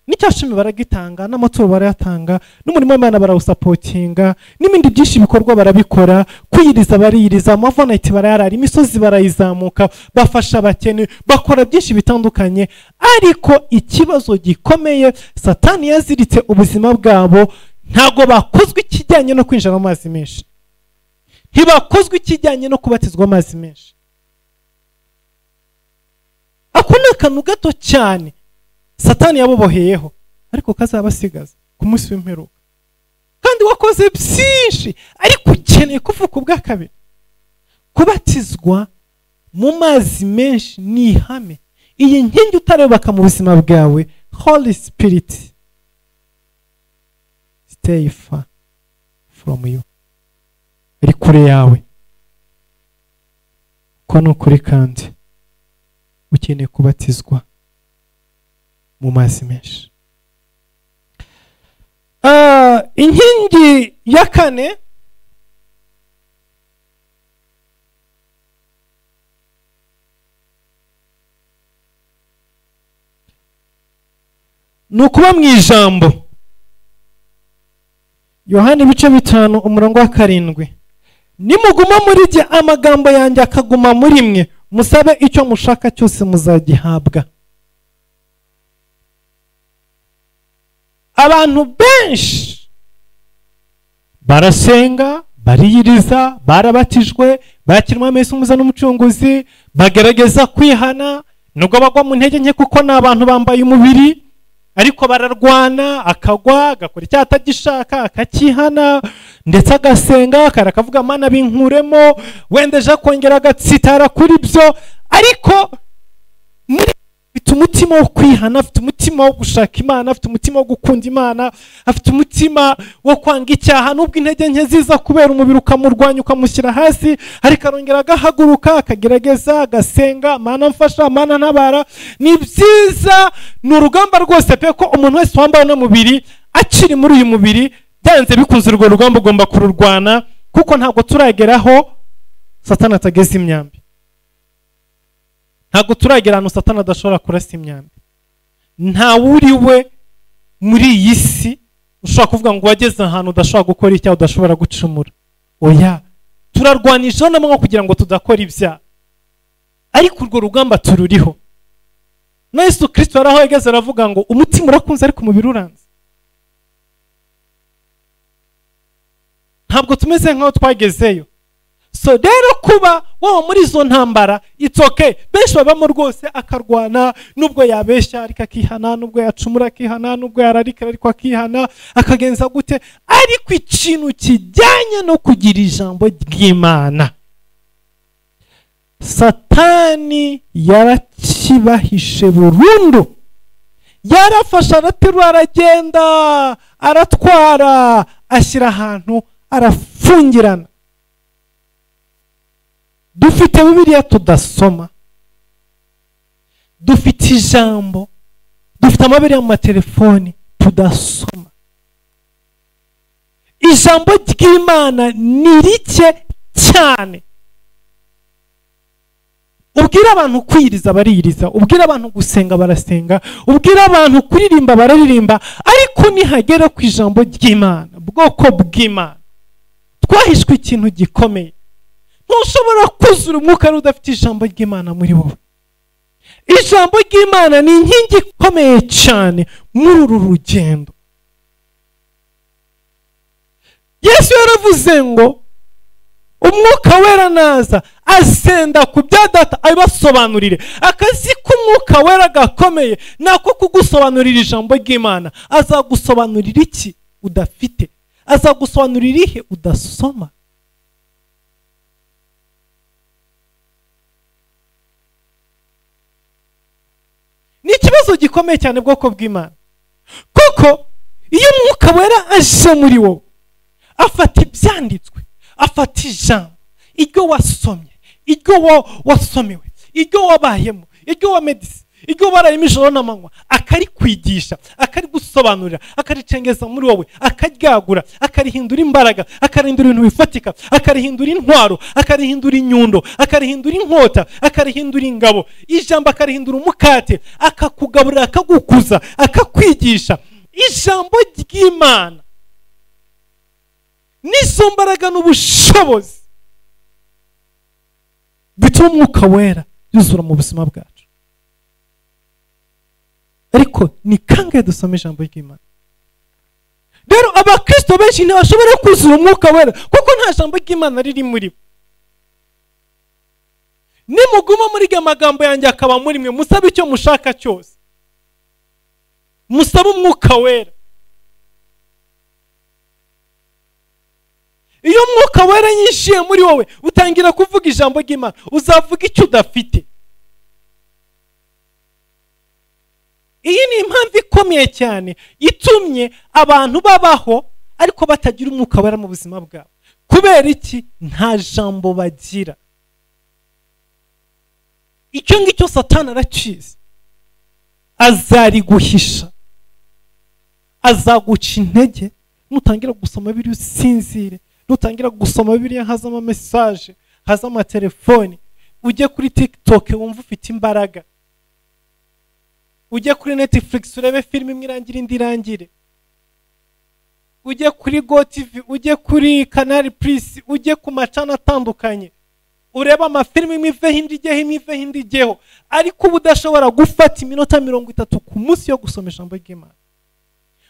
n'icyashumi baragitanga, n'amaturo barayatanga, n'umurimo w'Imana barawusapotinga, n'ibindi byinshi bikorwa barabikora, kwiyiriza bariyiriza, amavonayiti barayarara, imisozi barayizamuka, bafasha abakene, bakora byinshi bitandukanye. Ariko ikibazo gikomeye, Satani yaziritse ubuzima bwabo. Ntago bakozwe ikijyanye no kwinjira mu mazi menshi, ntibakozwe ikijyanye no kubatizwa amazi menshi. Ako ni akantu gato cyane Satani yaboboheyeho, ariko kazabasigaza ku munsi w'imperuka. Kandi wakoze byinshi, ariko ukeneye kuvuka ubwa kabiri. Kubatizwa mu mazi menshi ni ihame. Iyi nkingi utarebaka mu buzima bwawe, Holy Spirit, stay far from you, iri kure yawe. Ko ni ukuri, kandi ukeneye kubatizwa mu mazi menshi. Inkingi ya kane ni ukuba mu ijambo. Yohana 5:7, nimuguma muri jye, amagambo yanjye akaguma muri mwe, musabe icyo mushaka cyose muzagihabwa. Abantu benshi barasenga, bariyiriza, barabatijwe, bakirwa Yesu umuza n'umucunguzi, bagerageza kwihana, nubwo bagwa mu ntege nke kuko ni abantu bambaye umubiri, ariko bararwana, akagwa, agakora icyaha atagishaka, akakihana, ndetse agasenga, akavuga Mana binkuremo, wenda ejo akongera agatsitara kuri byo. Ariko afite umutima wo kwihana, afite umutima wo gushaka Imana, afite umutima wo gukunda Imana, afite umutima wo kwanga icyaha, nubwo intege nke ziza kubera umubiri ukamurwanya, ukamushyira hasi, ariko arongera agahaguruka, akagerageza, agasenga, Mana mfasha, Mana ntabara. Ni byiza, ni urugamba rwose pe, ko umuntu wese wambaye no mubiri akiri muri uyu mubiri, byanze bikunze urwo rugamba ugomba kururwana, kuko ntabwo turageraho Satani atageze imyambi. Ntabwo turagera ahantu Satani adashobora kurasa imyambi. Nta wuriwe muri iyi si ushobora kuvuga ngo wageze ahantu udashobora gukora icyaha, udashobora gucumura. Oya, turarwanisha n'amanywa kugira ngo tudakora ibyaha, ariko urwo rugamba tururiho. Na Yesu Kristo yaraho yageze aravuga ngo umutima urakunze ariko umubiri uranze. Ntabwo tumeze nk'aho twagezeyo. So rero kuba waba muri izo ntambara, it's okay. Benshi babamo rwose, akarwana, nubwo yabeshya ariko akihana, nubwo yacumura akihana, nubwo yararika ariko akihana, akagenza gute. Ariko ikintu kijyanye no kugira ijambo ry'Imana, Satani yarakibahishe burundu. Yarafashe, araterura, aragenda, aratwara, ashyira ahantu, arafungirana. Dufite Bibiliya tudasoma, dufite ijambo, dufite amaBibiliya mu matelefoni tudasoma. Ijambo ry'Imana ni rike cyane. Ubwira abantu kwiyiriza bariyiriza, ubwira abantu gusenga barasenga, ubwira abantu kuririmba bararirimba, ariko nihagera ku ijambo ry'Imana, bwoko bw'Imana, twahishwe ikintu gikomeye. Ntushobora kuzura umwuka udafite ijambo ry'Imana muri wowe. Ijambo ry'Imana ni inkingi ikomeye cyane muri uru rugendo. Yesu yaravuze ngo umwuka wera naza asenda ku bya Data abibasobanurire. Akazi k'umwuka wera gakomeye nako kugusobanurira ijambo ry'Imana. Azagusobanurira iki udafite? Azagusobanurira ihe udasoma? Ni ikibazo gikomeye cyane bwoko bw'Imana, kuko iyo umwuka wera aje muri wowe, afata ibyanditswe, afata ijambo, iryo wasomye, iryo wasomewe, iryo wabayemo, iryo wamedise, iryo barayemo ijoro n'amanywa, akarikwigisha, akarigusobanurira, akaricengeza muri wowe, akaryagura, akarihindura imbaraga, akarihindura ibintu bifatika, akarihindura intwaro, akarihindura inyundo, akarihindura inkota, akarihindura ingabo, ijambo akarihindura umukate, akakugaburira, akagukuza, akakwigisha. Ijambo ry'Imana nizo mbaraga n'ubushobozi bituma umwuka wera yuzura mu buzima bwacu. Ariko ni kangahe dusoma ijambo ry'Imana? Rero abakristo benshi ntibashobora kuzura umwuka wera kuko nta jambo ry'Imana riri muri bo. Nimuguma muri ge magambo yanjye akaba muri mwe, musabe icyo mushaka cyose, musabe umwuka wera. Iyo umwuka wera yishiye muri wowe, utangira kuvuga ijambo ry'Imana, uzavuga icyo udafite. Iyi ni impamvu ikomeye cyane itumye abantu babaho ariko batagira umwuka wera mu buzima bwabo. Kubera iki? Nta jambo bagira. Icyo ngicyo Satani arakizi, azariguhisha, azaguca intege. Nutangira gusoma Bibiliya usinzire, nutangira gusoma Bibiliya hazamo message, hazamo telefone, ujye kuri TikTok wumva ufite imbaraga, ujye kuri Netflix urebe filime imwe irangire indi irangire, ujye kuri Go TV, ujye kuri Canal Plus, ujye ku macana atandukanye ureba amafilime imwe ive hindi ijyeho, imwe ive hindi ijyeho, ariko ubu udashobora gufata iminota 30 ku munsi yo gusoma ijambo ry'Imana.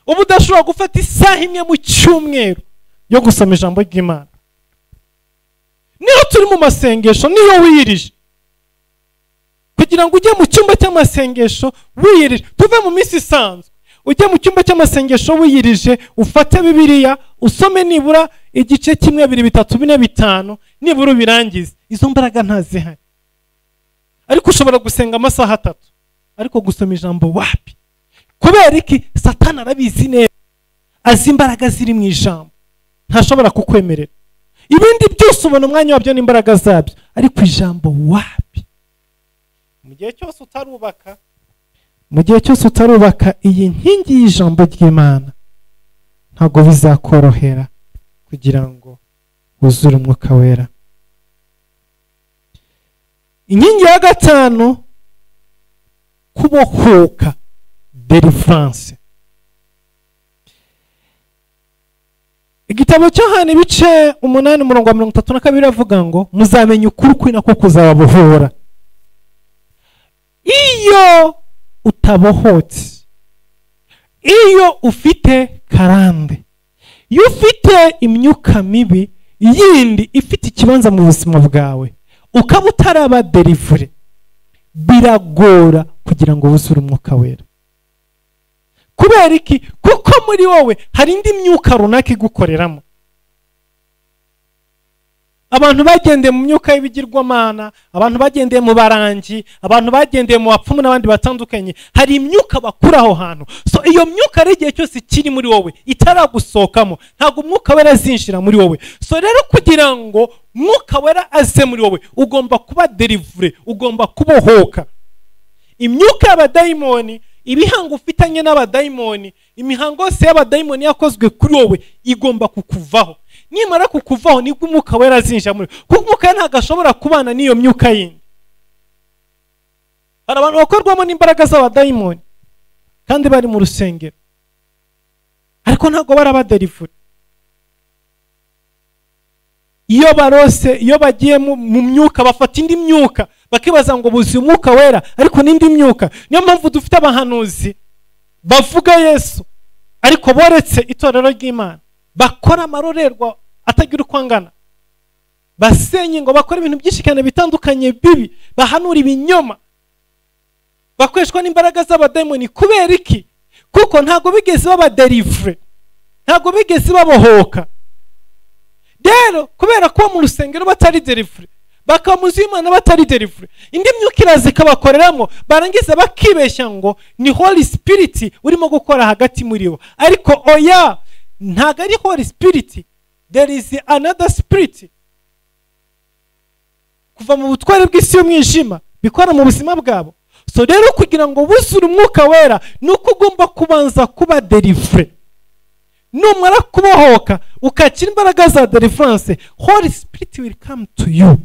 Ubu udashobora gufata isaha imwe mu cyumweru yo gusoma ijambo ry'Imana. Niyo turi mu masengesho, niyo wiyirije kugira ngo ujye mu cyumba cy'amasengesho wiyirije, tuve mu minsi isanzwe ujye mu cyumba cy'amasengesho wiyirije, ufate Bibiliya usome nibura igice kimwe, 2, 3, 4, 5 nibura birangize. Izo mbaraga ntazihari. Ariko ushobora gusenga amasaha 3 ariko gusoma ijambo wapi? Kubera iki? Satani arabizi neza, azi imbaraga ziri mu ijambo, ntashobora kukwemerera. Ibindi byose ubona umwanya wabyo n'imbaraga zabyo, ariko ijambo wapi? Mu gihe cyose utarubaka iyi nkingi y'ijambo ry'Imana, ntabwo bizakorohera kugira ngo wuzure umwuka wera. Inkingi ya 5, kubohoka, deliverance. Igitabo cyo Yohana ibice 8:32 avuga ngo muzamenya ukuri, ukuri nako kuzababohora. Iyo utabohotse, iyo ufite karande, iyo ufite imyuka mibi yindi ifite ikibanza mu buzima bwawe, ukaba utaraba delivery, biragora kugira ngo wuzure umwuka wera. Kubera iki? Kuko muri wowe hari indi myuka runaka igukoreramo. Abantu bagendeye mu myuka y'ibigirwamana, abantu bagendeye mu barangi, abantu bagendeye mu bapfumu n'abandi batandukanye, hari imyuka bakura aho hantu. So iyo myuka ari igihe cyose kiri muri wowe, itaragusohokamo, ntabwo umwuka wera azinjira muri wowe. So rero kugira ngo umwuka wera aze muri wowe, ugomba kuba delivery, ugomba kubohoka. Imyuka y'abadayimoni, ibihango ufitanye n'abadayimoni, imihango yose y'abadayimoni yakozwe kuri wowe igomba kukuvaho. Nimara kukuvaho nibwo umwuka wera azinjira muri, kuko umwuka ntabwo ashobora kubana n'iyo myuka yindi. Hari abantu bakorwamo n'imbaraga z'abadayimoni kandi bari mu rusengero, ariko ntabwo barabadelivery. Iyo barose, iyo bagiye mu myuka, bafata indi myuka bakibaza ngo buzi umwuka wera, ariko n'indi myuka. Niyo mpamvu dufite abahanuzi bavuga Yesu ariko boretse itorero ry'Imana, bakora amarorerwa atagira uko angana, basenye ngo bakora ibintu byinshi cyane bitandukanye bibi, bahanura ibinyoma, bakweshwa n'imbaraga z'abadayimoni. Kubera iki? Kuko ntago bigeze babadelivery, ntago bigeze babohoka. Rero kubera ko mu rusengero batari delivery, bakamuzi Imana batari delivery, indi myuka iraza ikabakoreramo, barangiza bakibeshya ngo ni Holy Spirit urimo gukora hagati muri bo. Ariko oya, ntago ari Holy Spirit, there is another spirit. Kuva mu butware bw'isi y'umwijima bikora mu buzima bwabo. So rero kugira ngo wuzure umwuka wera nuko ugomba kubanza kuba delivré. Numara kubohoka ukakira imbaraga za deliverance, Holy Spirit will come to you.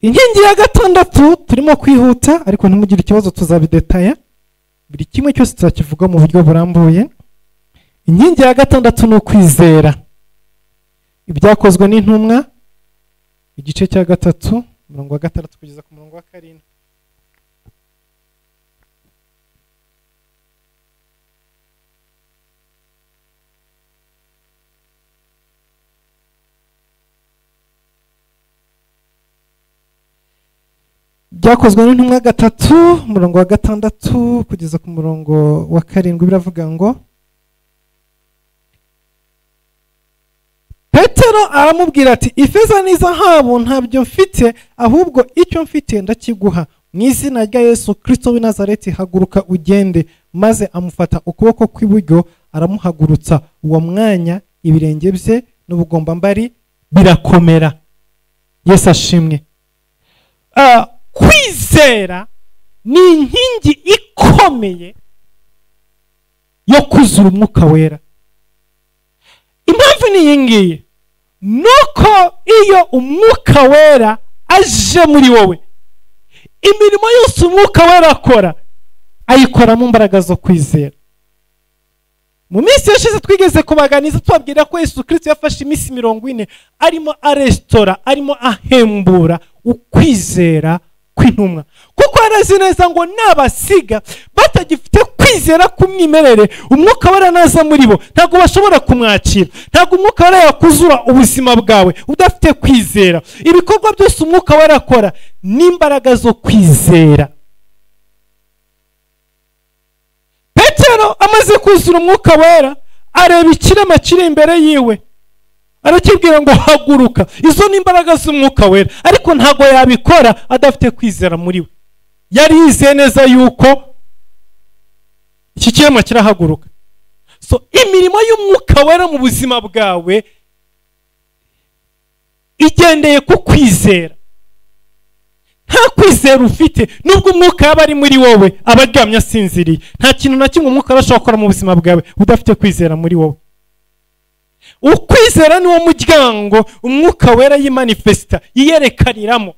Inkingi ya gatandatu turimo kwihuta ariko ntimugire ikibazo tuzabidetaya. Buri kimwe cyose tuzakivuga mu buryo burambuye. Inkingi ya gatandatu ni ukwizera. Ibyakozwe n'intumwa igice cya 3 umurongo wa 6 kugeza ku murongo wa 7. Byakozwe n'intumwa 3 umurongo wa 6 kugeza ku murongo wa 7 biravuga ngo Petero aramubwira ati ifeza n'izahabu ntabyo mfite, ahubwo icyo mfite ndakiguha. Mu izina rya Yesu Kristo w'i Nazareti haguruka ugende. Maze amufata ukuboko kw'iburyo aramuhagurutsa. Uwo mwanya ibirenge bye n'ubugombambari birakomera. Yesu ashimwe. Kwizera ni inkingi ikomeye yo kuzura umwuka wera. Impamvu ni iyi ngiyi, nuko iyo umwuka wera aje muri wowe, imirimo yose umwuka wera akora ayikora mu mbaraga zo kwizera. Mu minsi yashize twigeze kubaganiza tubabwira ko Yesu Kristo yafashe iminsi 40 arimo arestora, arimo ahembura ukwizera kw'intumwa, kuko arazi neza ngo nabasiga batagifite kwizera kumwimerere, umwuka wera naza muri bo ntago bashobora kumwakira. Ntago umwuka wera yakuzura ubuzima bwawe udafite kwizera. Ibikorwa byose umwuka wera akora n'imbaraga zo kwizera. Petero amaze kuzura umwuka wera areba ikirema kiri imbere yiwe, arakibwira ngo haguruka. Izo ni imbaraga z'umwuka wera, ariko ntago yabikora adafite kwizera muri we. Yari yizeye neza yuko iki kirema kirahaguruka. So imirimo y'umwuka wera mu buzima bwawe igendeye ku kwizera. Nta kwizera ufite, nubwo umwuka yaba ari muri wowe abaryamye asinziriye, nta kintu na kimwe umwuka arashobora gukora mu buzima bwawe udafite kwizera muri wowe. Ukwizera ni wo muryango umwuka wera yimanifesta, yiyerekaniramo.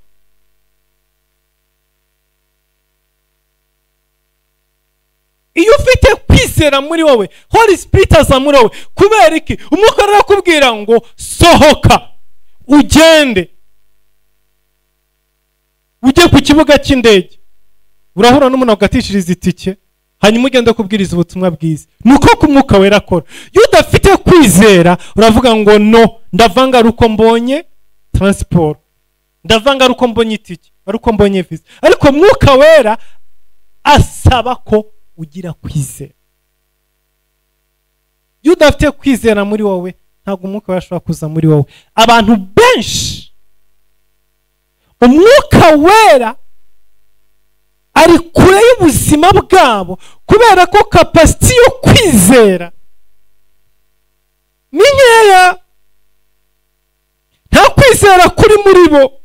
Iyo ufite kwizera muri wowe, Holy Spirit aza muri wowe. Kubera iki? Umwuka wera arakubwira ngo sohoka ugende, ujye ku kibuga cy'indege, urahura n'umuntu agatishiriza itike, hanyuma ugende kubwiriza ubutumwa bwiza. Nuko ku mwuka wera akora. Iyo udafite kwizera uravuga ngo no, ndavanga ruko mbonye transport, ndavanga ruko mbonye itike, ruko mbonye visa. Ariko mwuka wera asaba ko ugira kwizera. Iyo udafite kwizera muri wowe ntabwo umwuka wera ashobora kuza muri wowe. Abantu benshi umwuka wera ari kure y'ubuzima bwabo kubera ko capacity yo kwizera ni nkeya. Nta kwizera kuri muri bo,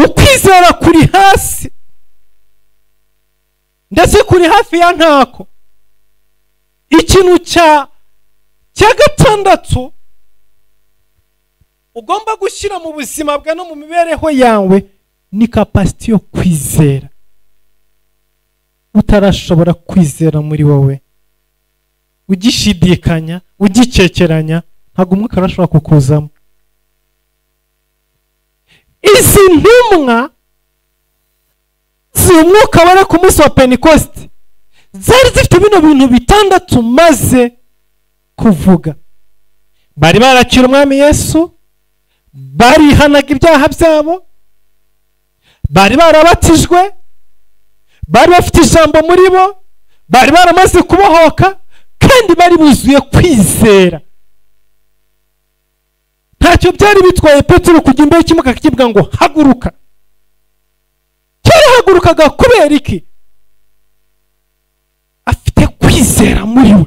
ukwizera kuri hasi ndetse kuri hafi ya ntako. Ikintu cya gatandatu ugomba gushyira mu buzima bwa no mu mibereho yawe ni capacity yo kwizera. Utarashobora kwizera muri wowe, ugishidikanya, ugicekeranya, ntabwo umwuka arashobora kukuzamo. Izi ntumwa z'umwuka wera ku munsi wa Pentecost zari zifite bino bintu bitandatu maze kuvuga. Bari barakira umwami Yesu, barihanaga ibyaha byabo, bari barabatijwe, bari bafite ijambo muri bo, bari baramaze kubohoka, kandi bari buzuye kwizera. Ntacyo byari bitwaye Petero kujya imbere y'ikimuka kivuga ngo haguruka. Hagurukaga kubera iki? Afite kwizera muri we.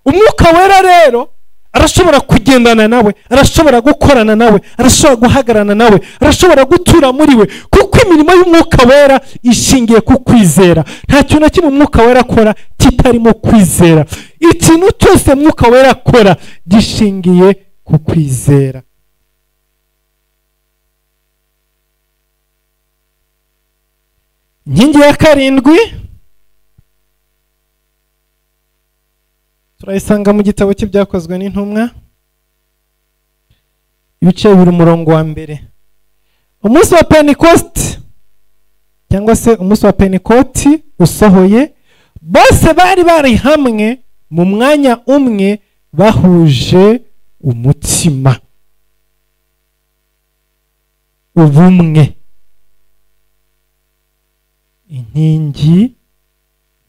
Umwuka wera rero arashobora kugendana nawe, arashobora gukorana nawe, arashobora guhagarana nawe, arashobora gutura muri we, kuko imirimo y'umwuka wera ishingiye ku kwizera. Nta kintu na kimwe umwuka wera akora kitarimo kwizera. Ikintu cyose umwuka wera akora gishingiye ku kwizera. Inkingi ya karindwi turayisanga mu gitabo cy'ibyakozwe n'intumwa, ibice bibiri umurongo wa mbere. Umunsi wa Pentecost cyangwa se umunsi wa Pentekoti usohoye, bose bari hamwe mu mwanya umwe, bahuje umutima, ubumwe. Inkingi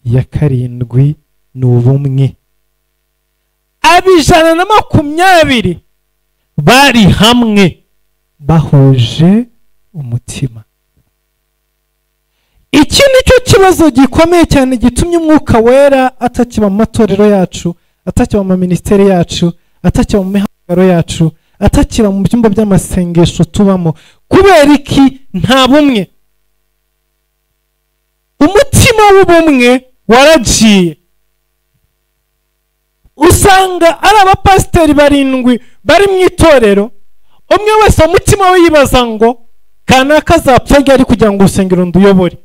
ya karindwi ni ubumwe. 120 bari hamwe bahuje umutima. Iki nicyo kibazo gikomeye cyane gitumye umwuka wera atakiba mu matorero yacu, atakiba mu ministeri yacu, atakiba mu mihamagaro yacu, atakiba mu byumba by'amasengesho tubamo. Kubera iki? Nta bumwe. Umutima w'ubumwe waragiye. Usanga ari abapasiteri 7 bari mu itorero, umwe wese umutima we yibaza ngo kanaka azapfa ryari kugira ngo urusengero nduyobore,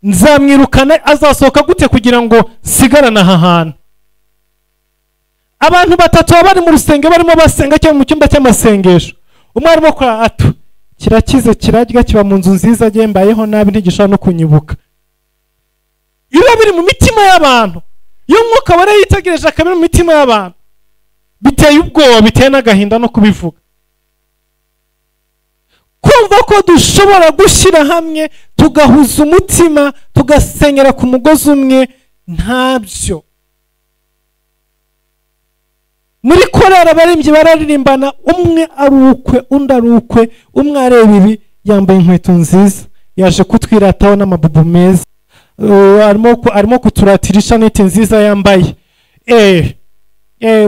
nzamwirukana azasohoka gute kugira ngo sigarana aha hantu. Abantu 3 bari mu rusengero barimo basenga cyangwa mu cyumba cy'amasengesho, umwe arimo kwa atu kirakize kirarya kiba mu nzu nziza agembayeho nabi ntigishobora no kunyibuka. Iba biri mu mitima y'abantu, iyo umwuka wera yitegereje akabiri mu mitima y'abantu, biteye ubwoba, biteye n'agahinda no kubivuga. Kumva ko dushobora gushyira hamwe tugahuza umutima tugasengera ku mugozi umwe, ntabyo. Muri korari abaririmbyi bararirimbana, umwe ari ukwe undi ari ukwe, umwe areba ibi yambaye inkweto nziza yaje kutwirataho n'amabubu meza, arimo kuturatirisha neti nziza yambaye.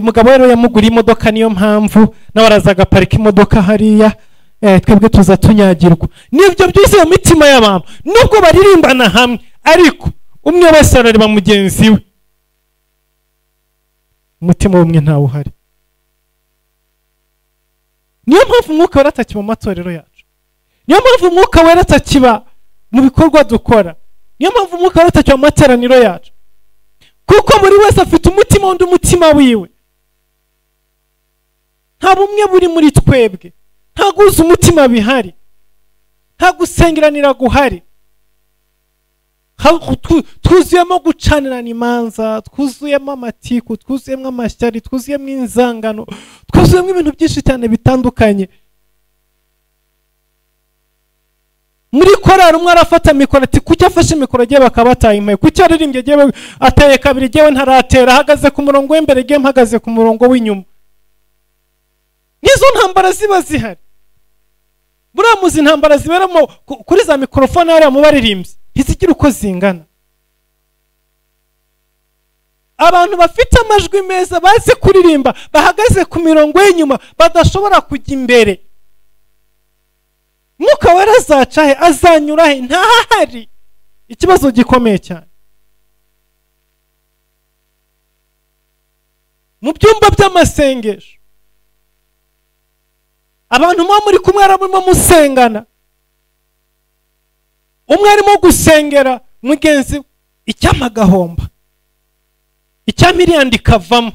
Mugabo rero yamuguriye imodoka, niyo mpamvu nawe arazaga parika imodoka hariya, twebwe tuza tunyagirwa. Nibyo byuzuye mu mitima y'abantu, nubwo baririmbana hamwe ariko umwe wese arareba mugenzi we, umutima w'umwe ntawe uhari. Niyo mpamvu umwuka wera atakiba mu matorero yacu, niyo mpamvu umwuka wera atakiba mu bikorwa dukora, niyo mpamvu umwuka wera atakiba mu materaniro yacu, kuko buri wese afite umutima undi umutima wiwe. Nta bumwe buri muri twebwe, nta guhuza umutima bihari, nta gusengeranira guhari. Twuzuyemo gucanirana imanza, twuzuyemo amatiku, twuzuyemo amashyari, twuzuyemo inzangano, twuzuyemo ibintu byinshi cyane bitandukanye. Muri korari umwe arafata mikoro ati kuki afashe mikoro agiye bakaba batayimpaye, kuki aririmbye agiye ateye kabiri agiye ntaratera, ahagaze ku murongo w'imbere agiye mpagaze ku murongo w'inyuma. Nizo ntambara ziba zihari. Buriya muzi intambara ziberamo kuri za mikorofone hariya mu baririmbyi ntizigira uko zingana. Abantu bafite amajwi meza bazi kuririmba bahagaze ku mirongo y'inyuma badashobora kujya imbere. Mwuka wera azaca he? Azanyura he? Ntahari. Ikibazo gikomeye cyane. Mu byumba by'amasengesho abantu muri kumwe arimo musengana, umwe arimo gusengera mugenzi icyampa gahomba, icyampa iriyandi kavamo,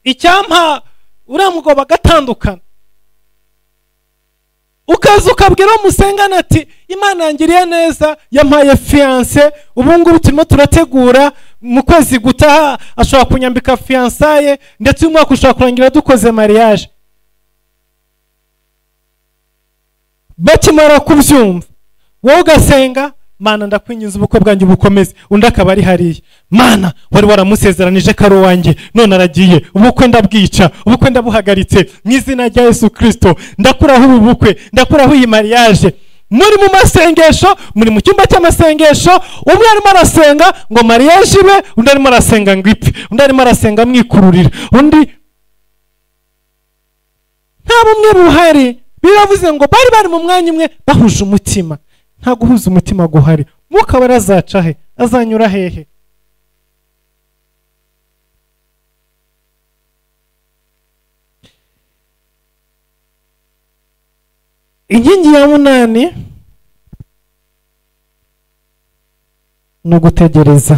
icyampa uramugoba gatandukana. Ukaza ukabwira musengana ati Imana yangiriye neza yampaye fiance, ubu ngubu turimo turategura mu kwezi gutaha ashobora kunyambika fiançaye, ndetse umwaka ushobora kurangira dukoze mariage. Bakimara kubyumva wowe ugasenga, Mana ndakwinginze ubukwe bwanjye bukomeze, undi akaba ari hariya, Mana wari waramusezeranije ko ari uwanjye none aragiye, ubukwe ndabwica, ubukwe ndabuhagaritse mu izina rya Yesu Kristo, ndakuraho ubu bukwe, ndakuraho iyi mariage. Muri mu masengesho, muri mu cyumba cy'amasengesho, umwe arimo arasenga ngo mariage ibe, undi arimo arasenga ngo ipfe, undi arimo arasenga mwikururira, undi bumwe buhari biravuze ngo bari mu mwanya umwe bahuje umutima. Nta guhuza umutima guhari. Mwuka wera azaca he? Azanyura hehe? Inkingi ya munani ni ugutegereza.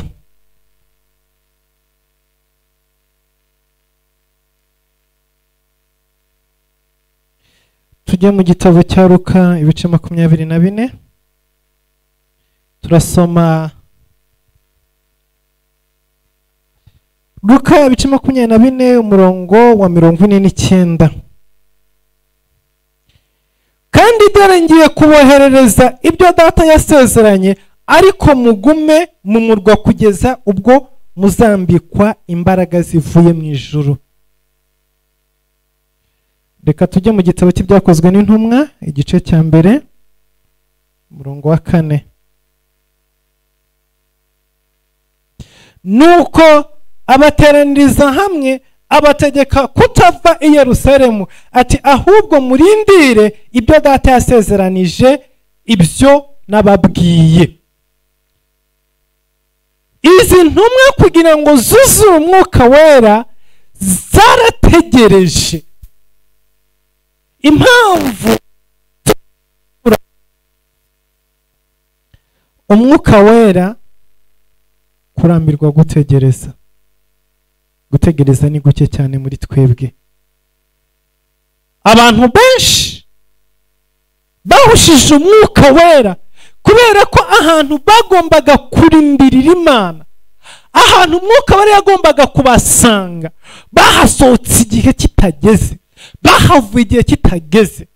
Tujye mu gitabo cya Luka ibice 24. Turasoma Luka ibice 24 umurongo wa 49. Kandi dore ngiye kuboherereza ibyo data yasezeranye, ariko mugume mu murwa kugeza ubwo muzambikwa imbaraga zivuye mu ijuru. Reka tujye mu gitabo cy'ibyakozwe n'intumwa igice cya mbere umurongo wa 4. Nuko abateraniriza hamwe abategeka kutava i Yerusalemu, ati ahubwo murindire ibyo data yasezeranije, ibyo nababwiye. Izi ntumwa kugira ngo zuzure umwuka wera zarategereje. Impamvu umwuka wera kurambirwa gutegereza. Gutegereza ni guke cyane muri twebwe. Abantu benshi bahushije umwuka wera kubera ko ahantu bagombaga kurindirira Imana, ahantu umwuka wera yagombaga kubasanga, bahasohotse igihe kitageze, bahavuye igihe kitageze.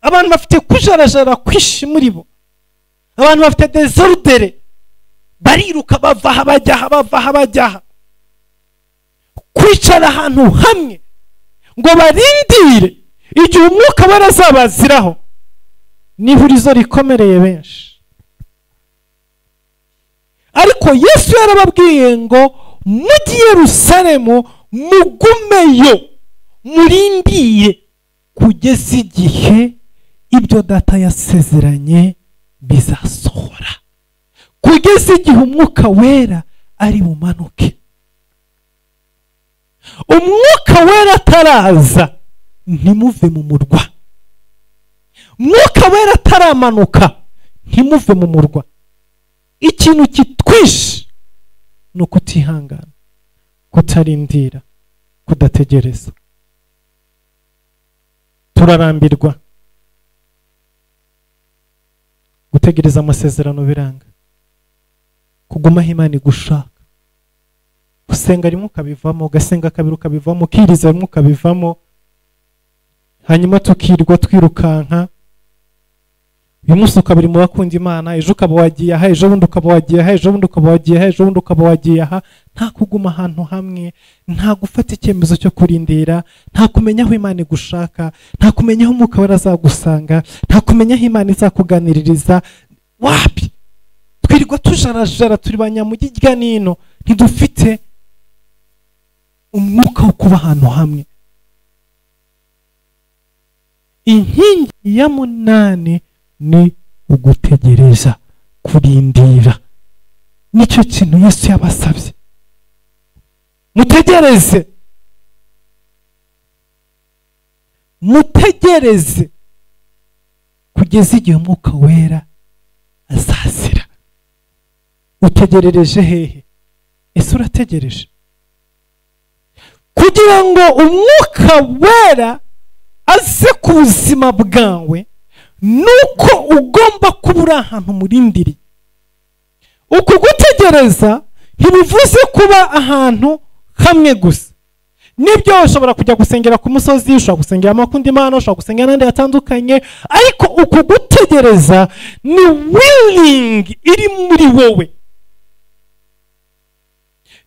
Abantu bafite kujarajara kwishi muri bo, abantu bafite desordere, bariruka bava bajyaha, kwicara ahantu hamwe ngo barindire igihe umwuka wera azabaziraho ni ihurizo rikomereye benshi. Ariko Yesu yarababwiye ngo mujye i Yerusalemu mugumeyo, murindiye kugeza igihe ibyo data yasezeranye bizasohora, kugeza igihe umwuka wera ari bumanuke. Umwuka wera ataraza ntimuve mu murwa. Umwuka wera ataramanuka ntimuve mu murwa. Ikintu kitwishe ni ukutihangana, kutarindira, kudategereza. Turarambirwa. Gutegereza amasezerano biranga. Kugumaho Imana igushaka. Gusenga rimwe ukabivamo, ugasenga kabiri ukabivamo, ukiriza rimwe ukabivamo, hanyuma tukirwa twirukanka. Uyu munsi ukabiri mu bakunda Imana, ejo ukaba wagiye aha, ejo bundi ukaba wagiye aha, ejo bundi ukaba wagiye aha, ejo bundi ukaba wagiye aha. Nta kuguma ahantu hamwe, nta gufata icyemezo cyo kurindira, nta kumenya aho Imana igushaka, nta kumenya aho umwuka wera azagusanga, nta kumenya aho Imana izakuganiririza. Wapi? Twirirwa tujarajara, turi banyamujya nino, ntidufite umwuka wo kuba ahantu hamwe. Inkingi ya munani ni ugutegereza, kurindira. Nicyo kintu Yesu yabasabye. Mutegereze, mutegereze kugeza igihe umwuka wera azazira. Utegerereje hehe? Ese urategereje? Kugira ngo umwuka wera aze ku buzima bwawe, nuko ugomba kubura ahantu murindiri. Uku gutegereza ntibivuze kuba ahantu hamwe gusa. Nibyo ushobora kujya gusengera ku musozi, ushobora gusengera amakunda Imana, ushobora gusengera n'andi yatandukanye, ariko uku gutegereza ni willing iri muri wowe,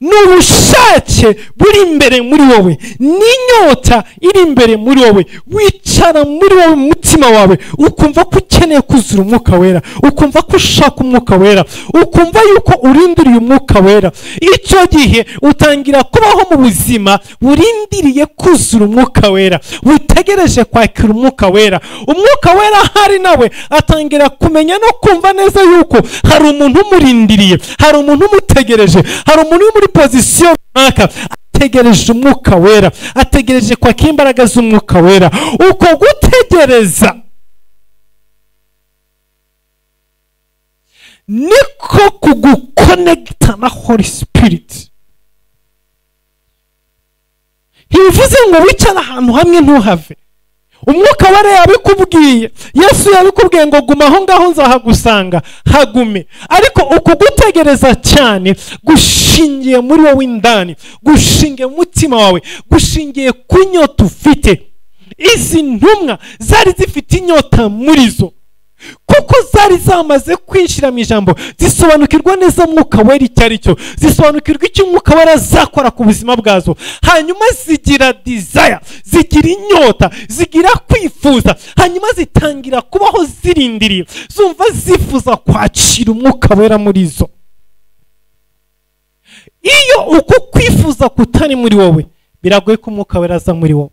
n'ubushake buri imbere muri wowe, n'inyota iri imbere muri wowe, wicara muri wowe mutima wawe ukumva ko ukeneye kuzura umwuka wera, ukumva ko ushaka umwuka wera, ukumva yuko urindiriye umwuka wera. Icyo gihe utangira kubaho mu buzima urindiriye kuzura umwuka wera, witegereje kwakira umwuka wera. Umwuka wera hari nawe atangira kumenya no kumva neza yuko hari umuntu umurindiriye, hari umuntu umutegereje, hari umuntu uri muri pozisiyo runaka ategereje umwuka wera, ategereje kwakira imbaraga z'umwuka wera. Uko gutegereza niko kugukonegita na Holy Spirit. Ntibivuze ngo wicara ahantu hamwe ntuhave. Umwuka wera yabikubwiye, Yesu yabikubwiye ngo guma aho ngaho nzahagusanga, hagume. Ariko uko gutegereza cyane gushingiye muri wowe indani, gushingiye mu mutima wawe, gushingiye ku nyota ufite. Izi ntumwa zari zifite inyota muri zo, kuko zari zamaze kwinjira mu ijambo, zisobanukirwa neza umwuka wera icyo ari cyo, zisobanukirwa icyo umwuka wera azakora ku buzima bwazo. Hanyuma zigira desire, zigira inyota, zigira kwifuza, hanyuma zitangira kubaho zirindiriye, zumva zifuza kwakira umwuka wera muri zo. Iyo uko kwifuza kutari muri wowe, biragoye ko umwuka wera aza muri wowe.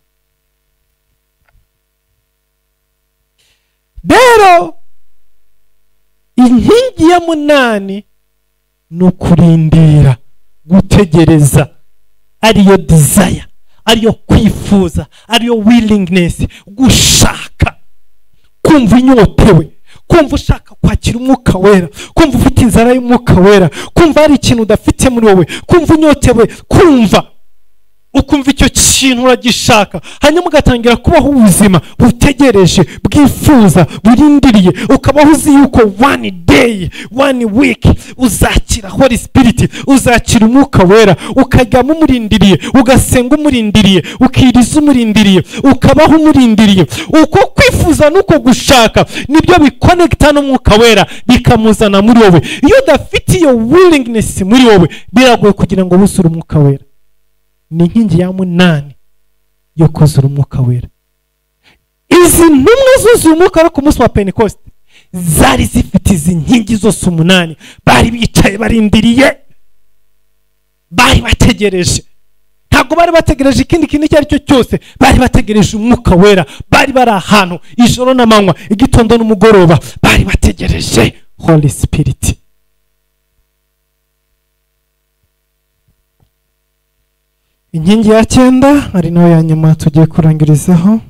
Rero inkingi ya munani ni ukurindira, gutegereza, ariyo desire, ariyo kwifuza, ariyo willingness, gushaka, kumva inyotewe, kumva ushaka kwakira umwuka wera, kumva ufite inzara y'umwuka wera, kumva hari ikintu udafite muri wowe, kumva unyotewe, kumva ukumva icyo kintu uragishaka, hanyuma ugatangira kubaho ubuzima butegereje, bwifuza, burindiriye, ukabaho uzi yuko one day, one week uzakira Holy Spirit, uzakira umwuka wera, ukajyamo umurindiriye, ugasenga umurindiriye, ukiriza umurindiriye, ukabaho umurindiriye. Uko kwifuza n'uko gushaka nibyo bikonekita n'umwuka wera, bikamuzana muri wowe. Iyo udafite iyo willingness muri wowe, biragoye kugira ngo wuzure umwuka wera. Ni inkingi ya munani yo kuzura umwuka wera. Izi ntumwa zuzuye umwuka wera ku munsi wa Pentecost zari zifite izi nkingi zose umunani. Bari bicaye barindiriye, bari bategereje. Ntabwo bari bategereje ikindi kintu icyo ari cyo cyose, bari bategereje umwuka wera. Bari bari ahantu ijoro n'amanywa, igitondo n'umugoroba, bari bategereje Holy Spirit. Inkingi ya 9 ari nayo ya nyuma tugiye kurangirizaho,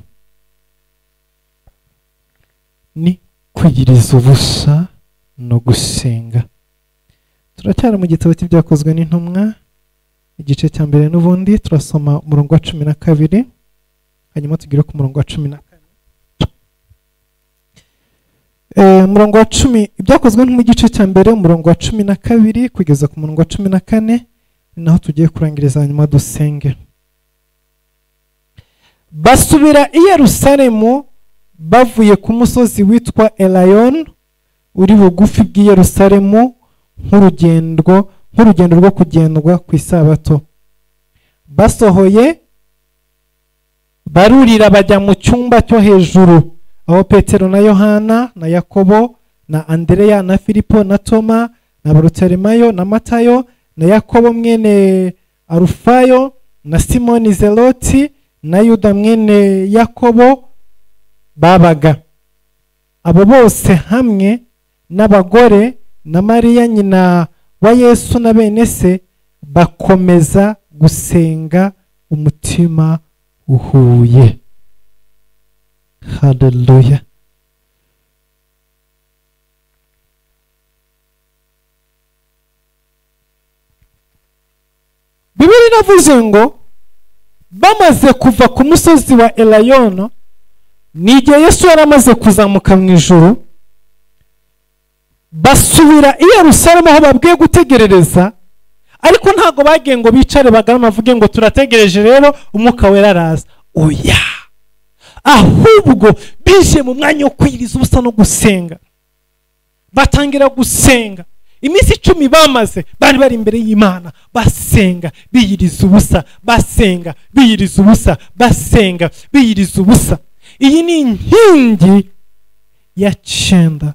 ni kwigiriza ubusa no gusenga. Turacyari mu gitabo cy'ibyakozwe n'intumwa, igice cya mbere n'ubundi turasoma umurongo wa 12, hanyuma tugire ku murongo wa 14. Umurongo wa 10, ibyakozwe mu gice cya mbere umurongo wa 12 kugeza ku murongo wa 14, naho tugiye kurangiriza hanyuma dusenge. Basubira i Yerusalemu bavuye ku musozi witwa Elayon uri bugufi bw'i Yerusalemu, nk'urugendo rwo kugendwa ku isabato. Basohoye barurira bajya mu cyumba cyo hejuru, aho Petero na Yohana na Yakobo na Andreya na Filipo na Toma na Barutolomayo na Matayo na Yakobo mwene Arufayo na Simoni Zeloti na Yuda mwene Yakobo babaga. Abo bose hamwe n'abagore na Mariya nyina wa Yesu na bene se bakomeza gusenga umutima uhuye. Hallelujah. Bibiri navuze ngo bamaze kuva ku musozi wa Elayono, n'igihe Yesu yaramaze kuzamuka mu ijuru, basubira i Yerusalemu aho babwiye gutegerereza. Ariko ntago bagiye ngo bicare bagarama bavuge ngo turategereje rero umwuka wera araza. Oya, ahubwo bije mu mwanya wo kwiriza ubusa no gusenga. Batangira gusenga, iminsi 10 bamaze bari imbere y'Imana basenga biyiriza ubusa, basenga biyiriza ubusa, basenga biyiriza ubusa. Iyi ni inkingi ya 9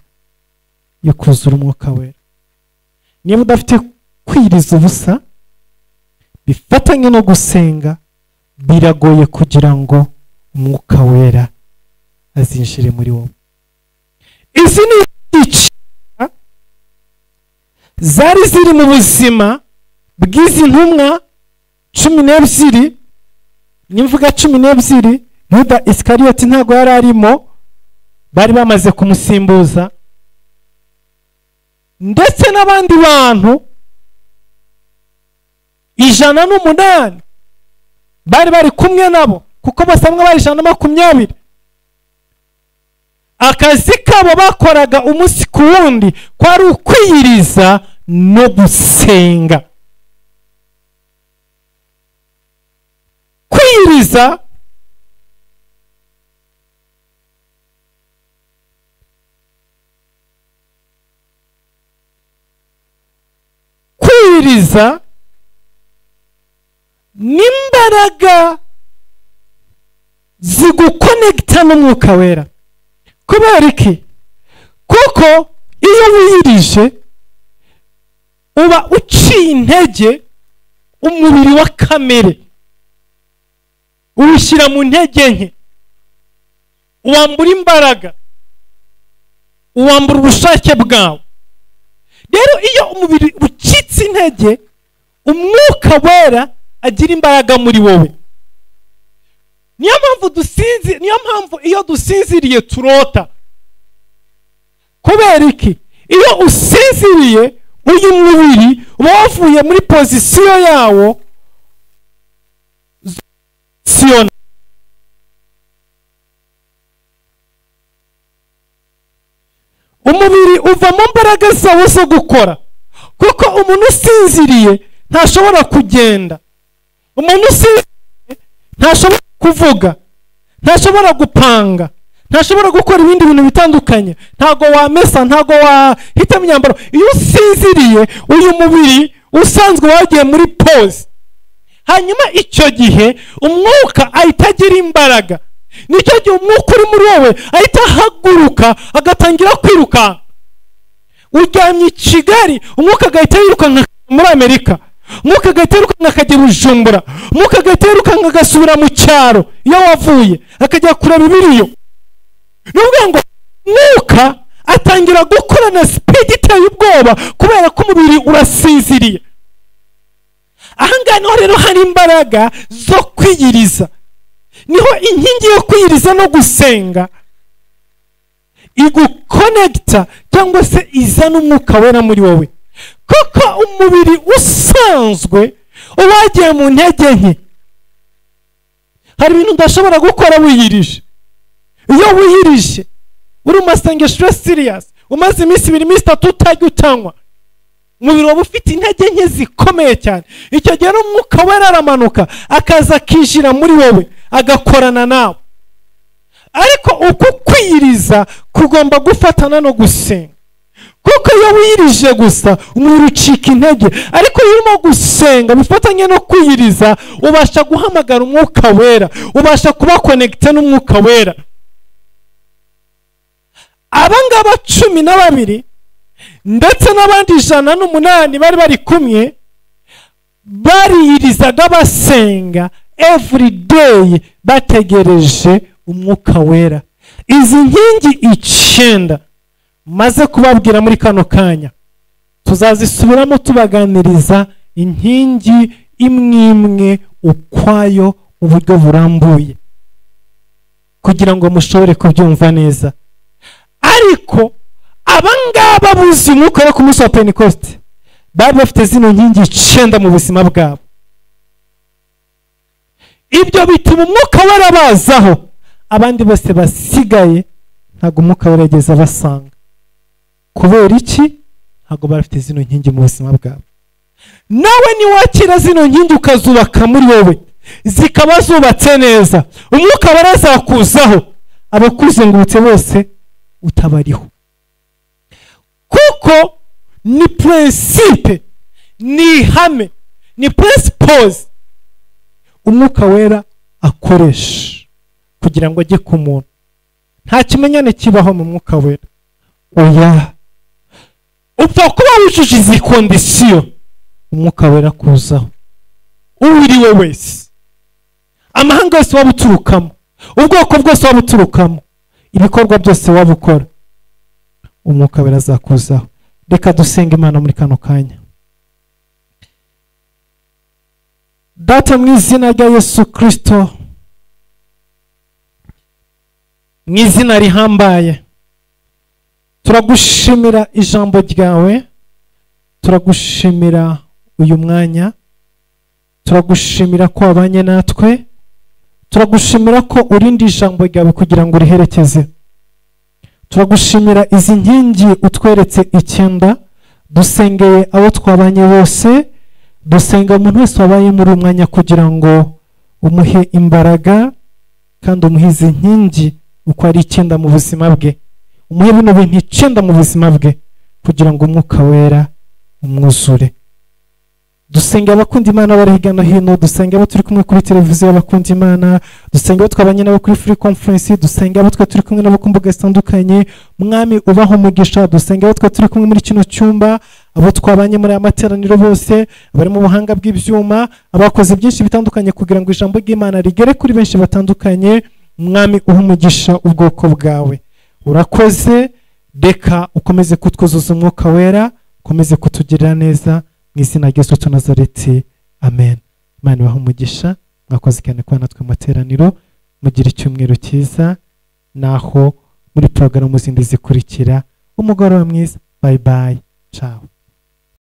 yo kuzura umwuka wera. Niba udafite kwiriza ubusa bifatanye no gusenga, biragoye kugira ngo umwuka wera azinjire muri wowe. Izi ni icyaha zari ziri mu buzima bw'izi ntumwa 12. Nimvuga 12, Yuda Iskariyoti ntago yari arimo, bari bamaze kumusimbuza, ndetse n'abandi bantu 108 bari kumwe nabo, kuko basamwe bari 120. Akazi kabo bakoraga umunsi ku wundi kwari ukwiyiriza no gusenga. Kwiyiriza n'imbaraga zigukonekita n'umwuka wera. Kubera iki? Kuko iyo wiyirije uba uciye intege umubiri wa kamere, ubishyira mu ntege nke, uwambura imbaraga, uwambura ubushake bwawe. Rero iyo umubiri ucitse intege, umwuka wera agira imbaraga muri wowe. Niyo mpamvu iyo dusinziriye turota. Kubera iki? Iyo usinziriye uyu mubiri uba wavuye muri pozisiyo yawo siyona. Umubiri uva mu mbaraga zawo zo gukora, kuko umuntu usinziriye ntashobora kugenda, umuntu usinziriye ntashobora kuvuga, ntashobora gupanga, ntashobora gukora ibindi bintu bitandukanye, ntago wamesa, ntago wahitamo imyambaro. Iyo usinziriye uyu mubiri usanzwe wagiye muri pause, hanyuma icyo gihe umwuka ahita agira imbaraga. Nicyo gihe umwuka uri muri wowe ahita ahaguruka agatangira kwiruka. Uryamye i Kigali, umwuka agahita yirukanka muri Amerika, umwuka agahita yirukanka akajya Bujumbura, umwuka agahita yirukanka agasubira mu cyaro iyo wavuye akajya kureba ibiriyo. Nuvuga ngo umwuka atangira gukora na speed iteye ubwoba kubera ko umubiri urasinziriye. Ahangaha niho rero hari imbaraga zo kwiyiriza, niho inkingi yo kwiyiriza no gusenga igukonekita cyangwa se izana umwuka wera muri wowe. Kuko umubiri usanzwe uwagiye mu ntege nke, hari ibintu udashobora gukora wiyirije. Iyo wiyirije uri umasengesho serious, umaze iminsi 2 iminsi 3 utajya utanywa, umubiri waba ufite intege nke zikomeye cyane. Icyo gihe umwuka wera aramanuka akaza akinjira muri wowe agakorana nawe. Ariko uko kwiyiriza kugomba gufatana no gusenga, kuko iyo wiyirije gusa umubiri ucika intege. Ariko iyo urimo gusenga bifatanye no kwiyiriza, ubasha guhamagara umwuka wera, ubasha kuba connected n'umwuka wera. Abangaba 12 ndetse n'abandi 108 bari kumwe, bariyirizaga basenga every day bategereje umwuka wera. Izi nkingi 9 maze kubabwira muri kano kanya, tuzazisubiramo tubaganiriza inkingi imwe ukwayo uburyo burambuye kugira ngo mushobore kubyumva neza. Ariko abangaba buzi umwuka wo ku munsi wa Pentecost bari bafite zino nkingi 9 mu buzima bwabo. Ibyo bituma umwuka warabazaho, abandi bose basigaye ntago umwuka warageza basanga. Kubera iki? Ntago bafite zino nkingi mu buzima bwabo. Nawe ni wakira zino nkingi ukazubaka muri wowe, zikaba zubatse neza, umwuka warazakuzaho, abakuzengurutse bose utabariho. Kuko ni principe, ni ihame, ni principles umwuka wera akoresha kugira ngo ajye ku muntu. Nta kimenyane kibaho mu mwuka wera. Oya, upfa kuba wujuje izi kondisiyo umwuka wera kuzaho. Uwiriwe wese, amahanga yose waba uturukamo, ubwoko bwose waba uturukamo, ibikorwa byose waba ukora, umwuka wera azakuzaho. Reka dusenga Imana muri kano kanya. Data, mu izina rya Yesu Kristo, mu izina rihambaye, turagushimira ijambo ryawe, turagushimira uyu mwanya, turagushimira ko wabanye natwe, turagushimira ko urindi ijambo ryawe kugira ngo uriherekeze. Turagushimira izi nkingi utweretse 9, dusengeye abo twabanye bose, dusenga umuntu wese wabaye muri umwanya kugira ngo umuhe imbaraga kandi umuhe izi nkingi uko ari 9 mu buzima bwe, umuhe bino bintu 9 mu buzima bwe kugira ngo umwuka wera umwuzure. Dusenga abakunda Imana bari hirya no hino, dusenga abo turi kumwe kuri televiziyo abakunda Imana, dusenga abo twabanye nabo kuri free conference, dusenga abo turi kumwe nabo ku mbuga zitandukanye. Mwami ubaho umugisha. Dusenga abo turi kumwe muri kino cyumba, abo twabanye muri amateraniro bose, bari mu buhanga bw'ibyuma, abakoze byinshi bitandukanye kugira ngo ijambo ry'Imana rigere kuri benshi batandukanye. Mwami uha umugisha ubwoko bwawe. Urakoze, reka ukomeze kutwuzuza umwuka wera, ukomeze kutugirira neza mu izina rya Yesu Nazareti, amen. Imana ibahe umugisha. Mwakoze cyane kwa natwe mu materaniro. Mugira icyumweru cyiza, naho muri porogaramu zindi zikurikira umugoroba mwiza. Bye bye, ciao.